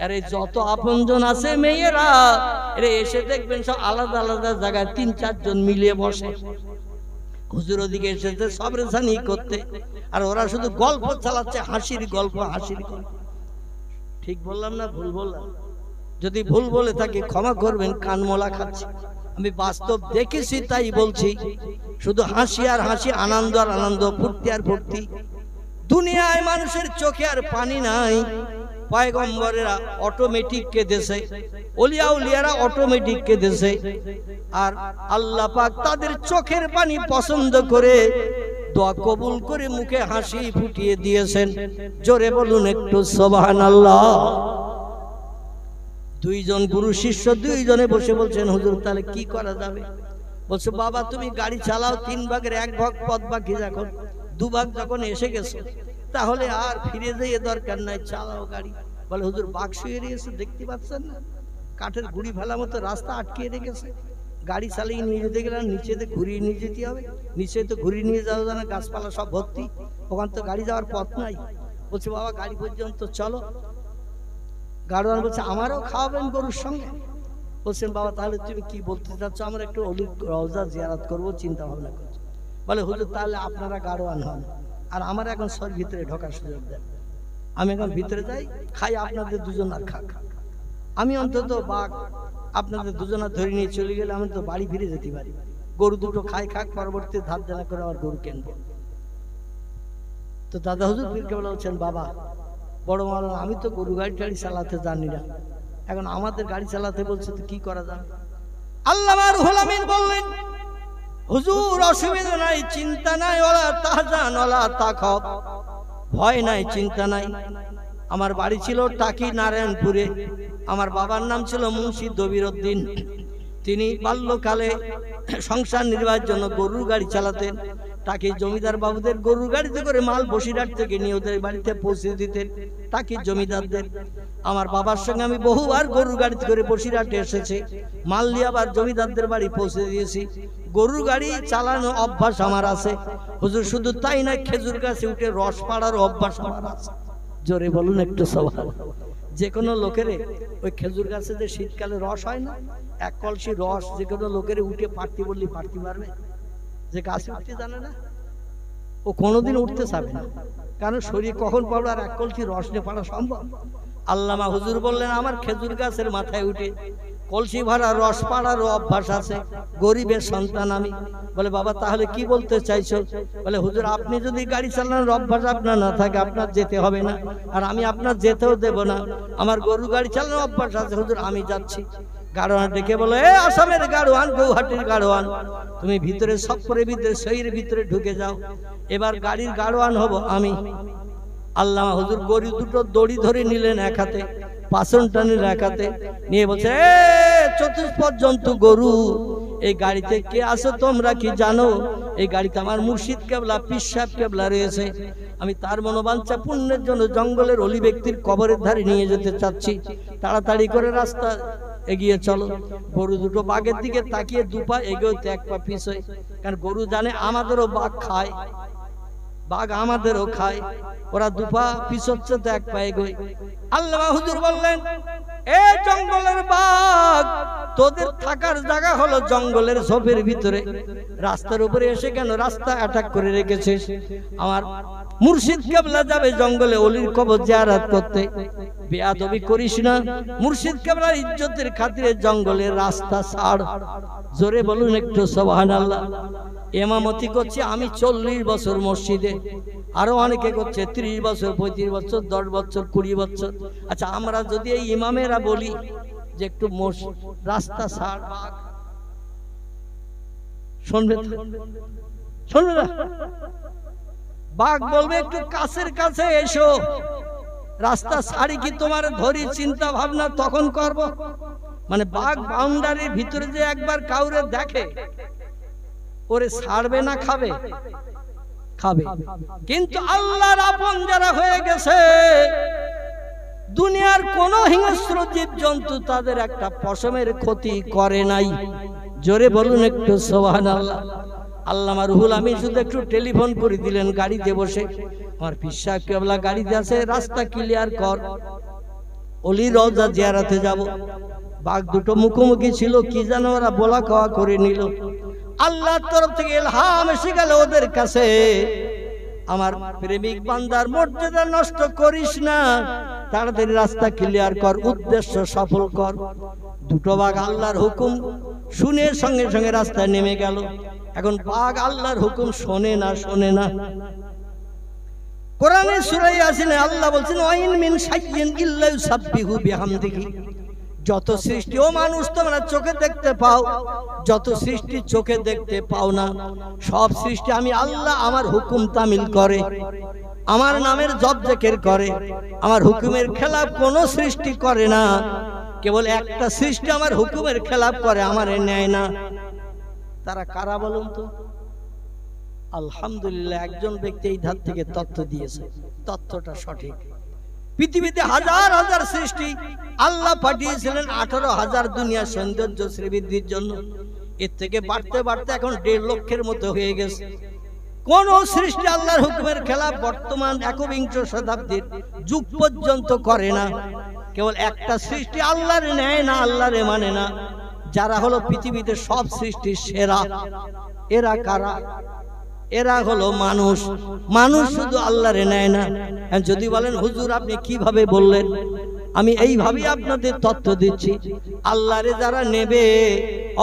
আরে যত আপনজন আছে মেয়েরা এরা এসে দেখবেন সব আলাদা আলাদা জায়গায় 3-4 জন মিলিয়ে বসে। হুজুর ওদিকে এসেছে সব রেসানি করতে, আর ওরা শুধু গল্প চালাচ্ছে, হাসির গল্প, হাসির গল্প। ঠিক বললাম না ভুল বললাম? যদি ভুল বলে থাকি ক্ষমা করবেন, কানমলা খাচ্ছি। আমি বাস্তব দেখেছি তাই বলছি। শুধু হাসি আর হাসি, আনন্দ আর আনন্দ, ফুর্তি আর ফুর্তি। দুনিয়ায় মানুষের চোখে আর পানি নাই, পয়গম্বরেরা অটোমেটিক কেঁদেছে, ওলিয়া উলিয়ারা অটোমেটিক কেঁদেছে, আর আল্লাহ পাক তাদের চোখের পানি পছন্দ করে দোয়া কবুল করে মুখে হাসি ফুটিয়ে দিয়েছেন। জোরে বলুন একটু সুবহানাল্লাহ। দুইজন গুরু শিষ্য দুইজনে বসে বলছেন, হুজুর তাহলে কি করা যাবে? বলছে, বাবা তুমি গাড়ি চালাও, 3 ভাগের 1 ভাগ পথ বাকি, যখন 2 ভাগ যখন এসে গেছে তাহলে আর ফিরে যেয়ে দরকার নাই, চালাও গাড়ি। বলে, হুজুর বাঘ শুয়ে রয়েছে দেখতে পাচ্ছেন না, কাঠের গুড়ি ফেলা মতো রাস্তা আটকিয়ে রেখেছে, গাড়ি চালিয়ে নিয়ে যেতে গেলে নিচেতে ঘুরিয়ে নিয়ে যেতে হবে, নিচে তো ঘুরিয়ে নিয়ে যাওয়া যায় না, গাছপালা সব ভর্তি, ওখান তো গাড়ি যাওয়ার পথ নাই। বলছে, বাবা গাড়ি পর্যন্ত চলো। গাড়োয়ান বলছে, আমারও খাওয়াবেন গরুর সঙ্গে? বলছেন, বাবা তাহলে তুমি কি বলতে চাচ্ছ? আমরা একটু অলির রওজা জিয়ারত করবো চিন্তা ভাবনা করছি। বলে, হুজুর তাহলে আপনারা গাড়োয়ান হন, আর আমার এখন সর ভিতরে ঢোকার সুযোগ দেন, আমি এখন ভিতরে যাই, খাই, আপনাদের দুজন আর খাক, আমি অন্তত বাঘ আপনাদের দুজনা ধরে নিয়ে চলে গেলে আমি তো বাড়ি ফিরে যেতে পারি, গরু দুটো খাই খাক, পরবর্তী ধার দেনা করে আবার গরু কিনবো। তো দাদা হুজুর পীর কেবলা বলছেন, বাবা বড় মাওলানা আমি তো গরু গাড়ি টাড়ি চালাতে জানি না, এখন আমাদের গাড়ি চালাতে বলছে, তো কি করা যাবে? আল্লামা রুহুল আমিন বললেন, হুজুর অসুবিধা নাই, চিন্তা নাই, ওলা তাহজান ওলা তাখাফ, ভয় নাই, চিন্তা নাই। আমার বাড়ি ছিল টাকি নারায়ণপুরে, আমার বাবার নাম ছিল মুন্সি দবিরউদ্দিন। তিনি বাল্যকালে সংসার নির্বাহের জন্য গরুর গাড়ি চালাতেন। টাকি জমিদার বাবুদের গরুর গাড়িতে করে মাল বসিরহাট থেকে নিয়ে ওদের বাড়িতে পৌঁছে দিতেন টাকি জমিদারদের। আমার বাবার সঙ্গে আমি বহুবার গরুর গাড়িতে করে বসিরহাটে এসেছি, মাল নিয়ে আবার জমিদারদের বাড়ি পৌঁছে দিয়েছি। গরুর গাড়ি চালানো অভ্যাস আমার আছে হুজুর। শুধু তাই না, খেজুর গাছে উঠে রস পাড়ার অভ্যাস আমার আছে। জোরে বলুন একটু সুবহানাল্লাহ। যে কোনো লোকের ওই খেজুর গাছে যে শীতকালে রস হয় না, 1 কলসি রস যে কোনো লোকের উঠে পারতে বললি পারতে পারবে? যে গাছে উঠতে জানে না ও কোনোদিন উঠতে চাবে না, কারণ শরীর কখন পাবো আর 1 কলসি রস নিয়ে পাড়া সম্ভব? আল্লামা হুজুর বললেন, আমার খেজুর গাছের মাথায় উঠে কলসি ভরা রস পাড়ারও অভ্যাস আছে, গরিবের সন্তান আমি। বলে, বাবা তাহলে কি বলতে চাইছো? বলে, হুজুর আপনি যদি গাড়ি চালানোর অভ্যাস আপনার না থাকে, আপনার যেতে হবে না, আর আমি আপনার যেতেও দেব না। আমার গরু গাড়ি চালানোর অভ্যাস আছে হুজুর, আমি যাচ্ছি। গাড়োয়ান ডেকে বলে, এ আসামের গাড়োয়ান, গৌহাটির গাড়োয়ান, তুমি ভিতরে সফরের ভিতরে শহরের ভিতরে ঢুকে যাও, এবার গাড়ির গাড়োয়ান হব আমি। আল্লামা হুজুর গরু দুটো দড়ি ধরে নিলেন এক হাতে, পাছন টানিল এক হাতে, নিয়ে বলছে, এ চতুষ্পদ জন্তু গরু, এই গাড়িতে কে আছো তোমরা কি জানো? এই গাড়িতে আমার মুর্শিদ কেবলা, পীর সাহেব কেবলা রয়েছে। আমি তার মনোবাঞ্ছা পূর্ণের জন্য জঙ্গলের অলি ব্যক্তির কবরের ধারে নিয়ে যেতে চাচ্ছি, তাড়াতাড়ি করে রাস্তা এগিয়ে চলো। গরু দুটো বাঘের দিকে তাকিয়ে 2 পা এগোতে 1 পা পিছয়, কারণ গরু জানে আমাদেরও বাঘ খায়, বাঘ আমাদেরও খায়, ওরা 2 পা পিছচ্ছে তো 1 পা এগোয়। আল্লামা হুজুর বললেন, এ জঙ্গলের বাঘ, তোদের থাকার জায়গা হলো জঙ্গলের ঝোপের ভিতরে, রাস্তার উপরে এসে কেন রাস্তা অ্যাটাক করে রেখেছিস? আমার মুর্শিদ কেবলা যাবে জঙ্গলে অলির কবর জিয়ারত করতে, বেয়াদবি করিস না। মুর্শিদ কেবলার ইজ্জতের খাতিরে জঙ্গলের রাস্তা ছাড়। জোরে বলুন একটু সুবহানাল্লাহ। ইমামতি করছি আমি 40 বছর মসজিদে, আরো অনেকে করছে 30 বছর, 35 বছর, 10 বছর, 20 বছর। আচ্ছা আমরা যদি এই ইমামেরা বলি যে একটু রাস্তা ছাড়, শুনবে শুনবে না? বাঘ বলবে একটু কাছের কাছে এসো, রাস্তা ছাড়ি কি তোমার ধরি, চিন্তা ভাবনা তখন করব। মানে বাঘ বাউন্ডারির ভিতরে যে একবার কাউরে দেখে, ওরে ছাড়বে না, খাবে খাবে। কিন্তু আল্লাহর আপন যারা হয়ে গেছে, দুনিয়ার কোন হিংস্র জীব জন্তু তাদের একটা পশমের ক্ষতি করে নাই। জোরে বলুন একটু সুবহানাল্লাহ। আল্লামা রুহুল আমিন শুধু একটু টেলিফোন করে দিলেন গাড়িতে বসে, আমার পীর সাহেব কেবলা গাড়িতে আছে, রাস্তা ক্লিয়ার কর, অলির রওজা জিয়ারতে যাব। বাঘ দুটো মুখোমুখি ছিল, কি যেন ওরা বলা খাওয়া করে নিল। আল্লাহর তরফ থেকে ইলহাম এসে গেল ওদের কাছে, আমার প্রেমিক বান্দার মর্যাদা নষ্ট করিস না, তাড়াতাড়ি রাস্তা ক্লিয়ার কর, উদ্দেশ্য সফল কর। দুটো বাঘ আল্লাহর হুকুম শুনে সঙ্গে সঙ্গে রাস্তায় নেমে গেল। এখন বাঘ আল্লাহর হুকুম শোনে না, শোনে না। কোরআনে সূরা ইয়াসিনে আল্লাহ বলছেন ওয়াইন মিন শাইইন ইল্লা ইউসাব্বিহু বিহামদিহি। যত সৃষ্টি ও মানুষ তোমরা চোখে দেখতে পাও, যত সৃষ্টি চোখে দেখতে পাও না, সব সৃষ্টি আমি আল্লাহ আমার হুকুম তামিল করে, আমার নামের জপ জিকির করে, আমার হুকুমের খেলাফ কোন সৃষ্টি করে না। কেবল একটা সৃষ্টি আমার হুকুমের খেলাফ করে, আমারে নেয় না। তারা কারা বলুন তো? আলহামদুলিল্লাহ একজন ব্যক্তি এই ধার থেকে তথ্য দিয়েছে, তথ্যটা সঠিক। পৃথিবীতে হাজার হাজার সৃষ্টি আল্লাহ পাঠিয়েছিলেন 18,000 দুনিয়ার সৌন্দর্য শ্রীবৃদ্ধির জন্য। এর থেকে বাড়তে বাড়তে এখন 1.5 লক্ষের মতো হয়ে গেছে। কোন সৃষ্টি আল্লাহর হুকুমের খেলাফ বর্তমান 21 শতাব্দীর যুগ পর্যন্ত করে না। কেবল একটা সৃষ্টি আল্লাহর নেয় না, আল্লাহরে মানে না, যারা হলো পৃথিবীতে সব সৃষ্টির সেরা। এরা কারা? এরা হলো মানুষ। মানুষ শুধু আল্লাহরে নেয় না। যদি বলেন হুজুর আপনি কিভাবে বললেন, আমি এইভাবেই আপনাদের তথ্য দিচ্ছি। আল্লাহরে যারা নেবে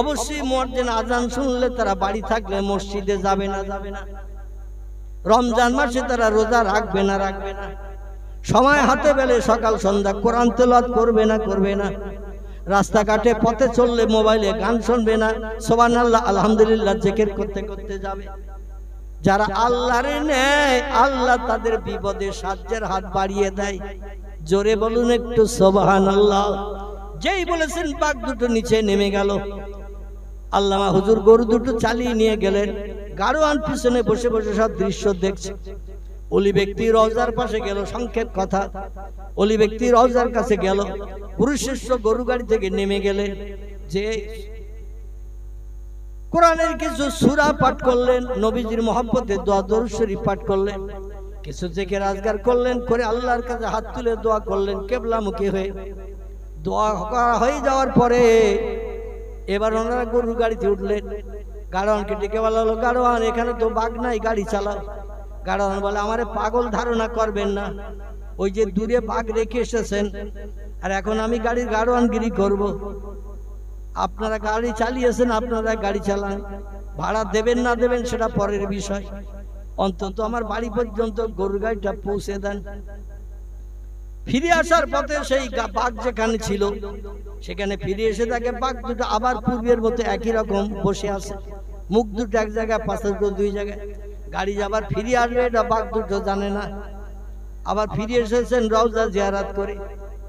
অবশ্যই মুয়াজ্জিন আজান শুনলে তারা বাড়ি থাকলে মসজিদে যাবে না, যাবে না। রমজান মাসে তারা রোজা রাখবে না, রাখবে না। সময় হাতে পেলে সকাল সন্ধ্যা কোরআন তেলাওয়াত করবে না, করবে না। রাস্তাঘাটে পথে চললে মোবাইলে গান শুনবে না, সুবহানাল্লাহ আলহামদুলিল্লাহ জিকির করতে করতে যাবে। যারা আল্লাহরে নেয় আল্লাহ তাদের বিপদে সাহায্যের হাত বাড়িয়ে দেয়। জোরে বলুন একটু সুবহানাল্লাহ। যেই বলেছেন বাঘ দুটো নিচে নেমে গেল, আল্লামা হুজুর গরু দুটো চালিয়ে নিয়ে গেলেন। গাড়োয়ান পিছনে বসে বসে সব দৃশ্য দেখছে। ওলি ব্যক্তি রওজার পাশে গেল, সংক্ষেপ কথা, ওলি ব্যক্তি রওজার কাছে গেল, পুরুষেশ্ব গরু গাড়ি থেকে নেমে গেলেন, যে কোরআনের কিছু সূরা পাঠ করলেন, নবীজির মহব্বতে দোয়া দরুদ শরীফ পাঠ করলেন, কিছু জিকির আজকার করলেন, করে আল্লাহর কাছে হাত তুলে দোয়া করলেন কিবলামুখী হয়ে। দোয়া করা হয়ে যাওয়ার পরে এবার ওনারা গরুর গাড়িতে উঠলেন। গাড়োয়ানকে ডেকে বলা হলো, গাড়োয়ান এখানে তো বাঘ নাই, গাড়ি চালাও। গাড়োয়ান বলে আমারে পাগল ধারণা করবেন না, ওই যে দূরে বাঘ রেখে এসেছেন, আর এখন আমি গাড়ির গাড়োয়ানগিরি করব। আপনারা গাড়ি চালিয়েছেন, আপনারা গাড়ি চালান, ভাড়া দেবেন না দেবেন সেটা পরের বিষয়, অন্তত আমার বাড়ি পর্যন্ত গরুর গাড়িটা পৌঁছে দেন। ফিরে আসার পথে সেই বাঘ যেখানে ছিল সেখানে ফিরে এসে দেখে বাঘ দুটো আবার পূর্বের মতো একই রকম বসে আছে, মুখ দুটো এক জায়গায়, পাশে দুই জায়গায়। গাড়ি আবার ফিরে আসবে এটা বাঘ দুটো জানে না। আবার ফিরে এসেছেন রওজা জিয়ারত করে।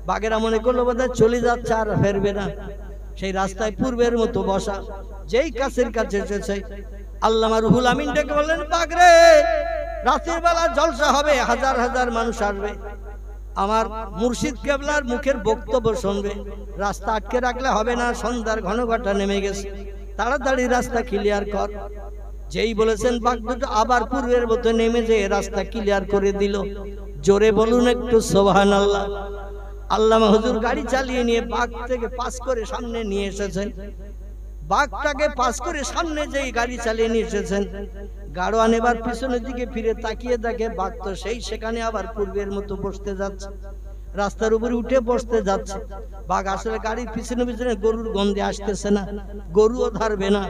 বাঘেরা মনে করলো বোধহয় চলে যাচ্ছে আর ফেরবে না, সেই রাস্তায় পূর্বের মতো বসা। যেই কাছের কাছে এসেছে আল্লামা রুহুল আমিন ডেকে বললেন, বাঘ রে, রাতের বেলা জলসা হবে, হাজার হাজার মানুষ আসবে, আমার মুর্শিদ কেবলার মুখের বক্তব্য শুনবে, রাস্তা আটকে রাখলে হবে না, সন্ধ্যার ঘন ঘটা নেমে গেছে, তাড়াতাড়ি রাস্তা ক্লিয়ার কর। যেই বলেছেন বাঘ দুটো আবার পূর্বের মতো নেমে যেয়ে রাস্তা ক্লিয়ার করে দিল। জোরে বলুন একটু সুবহানাল্লাহ। আল্লামা হুজুর গাড়ি চালিয়ে নিয়ে বাঘ থেকে পাস করে সামনে নিয়ে এসেছেন। বাঘটাকে পাস করে সামনে যেই গাড়ি চালিয়ে নিয়ে এসেছেন, গাড়োয়ান এবার পিছনের দিকে ফিরে তাকিয়ে দেখে বাঘ তো সেই সেখানে আবার পূর্বের মতো বসতে যাচ্ছে, রাস্তার উপরে উঠে বসতে যাচ্ছে। বাঘ আসলে গাড়ির পিছনে পিছনে গরুর গন্ধে আসতেছে না, গরুও ধরবে না,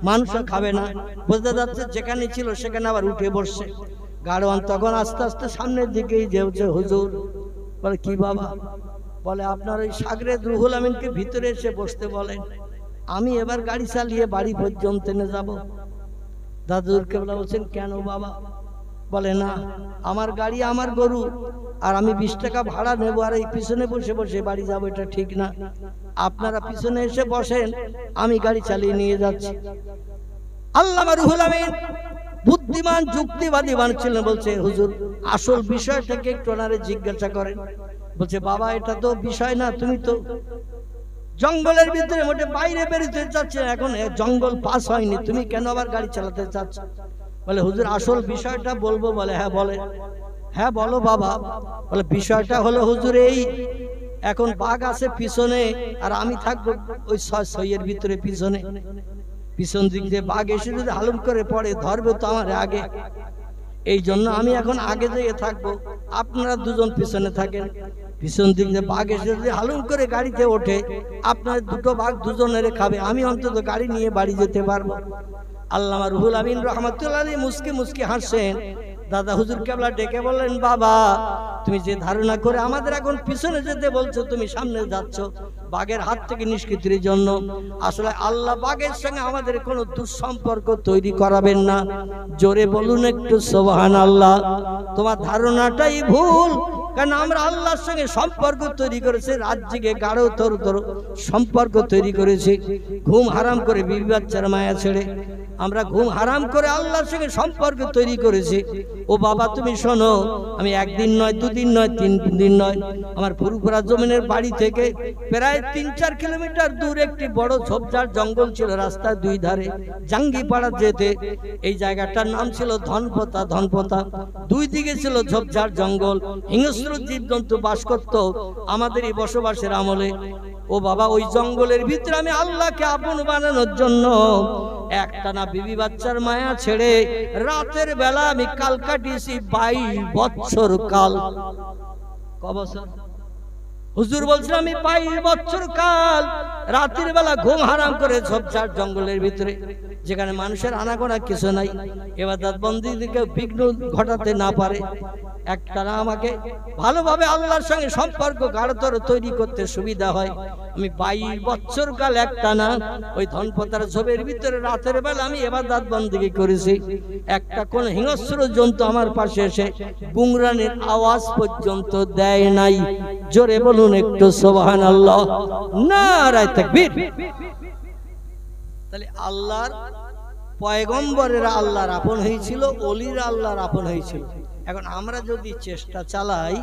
মানুষও খাবে না, বুঝতে যাচ্ছে যেখানে ছিল সেখানে আবার উঠে বসছে। গাড়োয়ান তখন আস্তে আস্তে সামনের দিকেই যেছে। হুজুর বলে, কি বাবা? বলে, আপনার ওই সাগরেদ রুহুল আমিনকে ভিতরে এসে বসতে বলেন, আমি এবার গাড়ি চালিয়ে বাড়ি পর্যন্ত নিয়ে যাব। দাদুর কেবলা বলছেন, কেন বাবা? বলে, না, আমার গাড়ি আমার গরু, আর আমি 20 টাকা ভাড়া নেবো, আর এই পিছনে বসে বসে বাড়ি যাবো, এটা ঠিক না। আপনারা পিছনে এসে বসেন, আমি গাড়ি চালিয়ে নিয়ে যাচ্ছি। আল্লামা রুহুল আমিন বুদ্ধিমান যুক্তিবাদী মানুষ ছিলেন। বলছে, হুজুর আসল বিষয়টাকে একটু ওনারে জিজ্ঞাসা করেন। বলছে, বাবা এটা তো বিষয় না, তুমি তো জঙ্গলের ভিতরে মোটে বাইরে বেরোতে চাচ্ছে, এখন জঙ্গল পাস হয়নি, তুমি কেন আবার গাড়ি চালাতে চাচ্ছ? বলে, হুজুর আসল বিষয়টা বলবো। বলে, হ্যাঁ বলে। হ্যাঁ বলো বাবা। বলে, বিষয়টা হলো হুজুর এই, এখন বাঘ আছে পিছনে, আর আমি থাকবো ওই ছয়ের ভিতরে পিছনে, পিছন দিক দিয়ে বাঘ এসে যদি হালুম করে পড়ে ধরবে তো আমার আগে, এই জন্য আমি এখন আগে যেয়ে থাকবো, আপনারা দুজন পিছনে থাকেন। পিছন দিক দিয়ে বাঘ এসে যদি হালুম করে গাড়িতে ওঠে, আপনার দুটো বাঘ দুজনের খাবে, আমি অন্তত গাড়ি নিয়ে বাড়ি যেতে পারবো। আল্লামা রুহুল আমিন রহমাতুল্লাহ আলাইহি মুস্কি মুস্কি হাসছেন। দাদা হুজুর কেবলা ডেকে বললেন, বাবা তুমি যে ধারণা করে আমাদের এখন পিছনে যেতে বলছো, তুমি সামনে যাচ্ছ বাঘের হাত থেকে নিষ্কৃতির জন্য। আসলে আল্লাহ বাঘের সঙ্গে আমাদের কোনো দুঃসম্পর্ক তৈরি করাবেন না। জোরে বলুন একটু সুবহানাল্লাহ। তোমার ধারণাটাই ভুল, কারণ আমরা আল্লাহর সঙ্গে সম্পর্ক তৈরি করেছি, রাত জেগে গাঢ় তর সম্পর্ক তৈরি করেছি। ঘুম হারাম করে বিবি বাচ্চার মায়া ছেড়ে আমরা ঘুম হারাম করে আল্লাহর সঙ্গে সম্পর্ক তৈরি করেছি। ও বাবা তুমি শোনো, আমি একদিন নয়, দুদিন নয়, 3 দিন নয়, আমার ফুরফুরা জমিনের বাড়ি থেকে প্রায় 3-4 কিলোমিটার দূর একটি বড় ঝোপঝাড় জঙ্গল ছিল রাস্তার 2 ধারে, জাঙ্গিপাড়া যেতে। এই জায়গাটার নাম ছিল ধনপতা। ধনপতা 2 দিকে ছিল ঝোপঝাড় জঙ্গল, হিংস্র জীবজন্তু বাস করত আমাদের এই বসবাসের আমলে। ও বাবা ওই জঙ্গলের ভিতরে আমি আল্লাহকে আপন বানানোর জন্য একটানা বিবি বাচ্চার মায়া ছেড়ে রাতের বেলা আমি কাল কাটিয়েছি 22 বছর কাল। ক বছর? হুজুর বলছেন আমি 22 বছর কাল রাতের বেলা ঘুম হারাম করে ঝোপঝাড় জঙ্গলের ভিতরে, যেখানে মানুষের আনাগোনা কিছু নাই, ইবাদত বন্দেগীকে বিঘ্ন ঘটাতে না পারে, একটানা আমাকে ভালোভাবে আল্লাহর সঙ্গে সম্পর্ক গাঢ়তর তৈরি করতে সুবিধা হয়। আমি 22 বছর কাল একটানা ওই ধনপতার ঝোপের ভিতরে রাতের বেলা আমি ইবাদত বন্দেগী করেছি। একটা কোন হিংস্র জন্তু আমার পাশে এসে গুংরানির আওয়াজ পর্যন্ত দেয় নাই। জোরে বলুন একটু সুবহানাল্লাহ, নারায়ে তাকবীর। তাহলে আল্লাহর পয়গম্বরেরা আল্লাহর আপন হয়েছিল, ওলিরা আল্লাহর আপন হয়েছিল। এখন আমরা যদি চেষ্টা চালাই,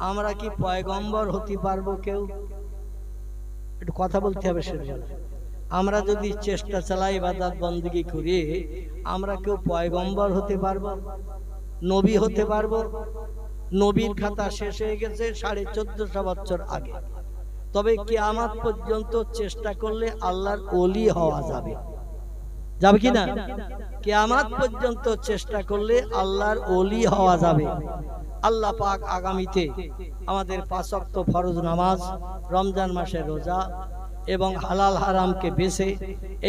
আমরা কি পয়গম্বর হতে পারবো? কেউ একটু কথা বলতে হবে সেটা। আমরা যদি চেষ্টা চালাই, ইবাদত বন্দেগী করি, আমরা কেউ পয়গম্বর হতে পারবো? নবী হতে পারবো? নবীর খাতা শেষ হয়ে গেছে 1450 বছর আগে। তবে কিয়ামত পর্যন্ত চেষ্টা করলে আল্লাহর ওলি হওয়া যাবে, যাবে কি না? কিয়ামত পর্যন্ত চেষ্টা করলে আল্লাহর ওলি হওয়া যাবে। আল্লাহ পাক আগামীতে আমাদের 5 ওয়াক্ত ফরজ নামাজ, রমজান মাসের রোজা এবং হালাল হারামকে বেছে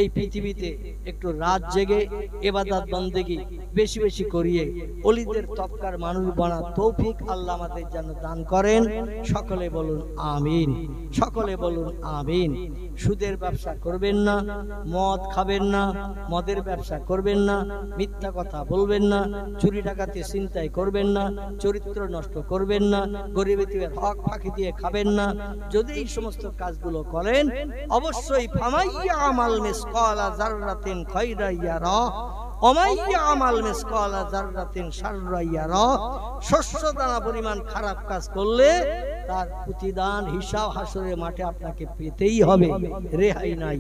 এই পৃথিবীতে একটু রাত জেগে ইবাদত বন্দেগী বেশি বেশি করিয়ে ওলিদের তবকার মানুষ বানার তৌফিক আল্লাহ আমাদের যেন দান করেন। সকলে বলুন আমিন, সকলে বলুন আমিন। সুদের ব্যবসা করবেন না, মদ খাবেন না, মদের ব্যবসা করবেন না, মিথ্যা কথা বলবেন না, চুরি ডাকাতি ছিনতাই করবেন না, চরিত্র নষ্ট করবেন না, গরিব এতিমের হক ফাঁকি দিয়ে খাবেন না। যদি এই সমস্ত কাজগুলো করেন, অবশ্যই ফামাইয়া আমাল মিসকালা যাররাতিন খায়রা ইয়ারা ওমাইয়া আমাল মিসকালা যাররাতিন শাররা ইয়ারা। শস্য দানা পরিমাণ খারাপ কাজ করলে তার প্রতিদান হিসাব হাসরের মাঠে আপনাকে পেতেই হবে, রেহাই নাই।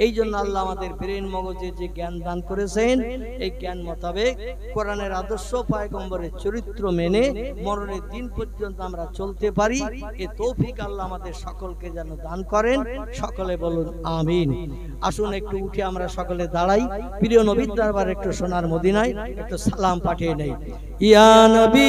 এই জন্য আল্লাহ আমাদের ব্রেন মগজে যে জ্ঞান দান করেছেন, এই জ্ঞান মোতাবেক কোরআনের আদর্শ, পয়গম্বরের চরিত্র মেনে মরণের দিন পর্যন্ত আমরা চলতে পারি, এ তৌফিক আল্লাহ আমাদের সকলকে যেন দান করেন। সকলে বলুন আমিন। আসুন একটু উঠে আমরা সকলে দাঁড়াই, প্রিয় নবীর দরবারে একটু সোনার মদিনায় একটু সালাম পাঠিয়ে নেই। ইয়া নবী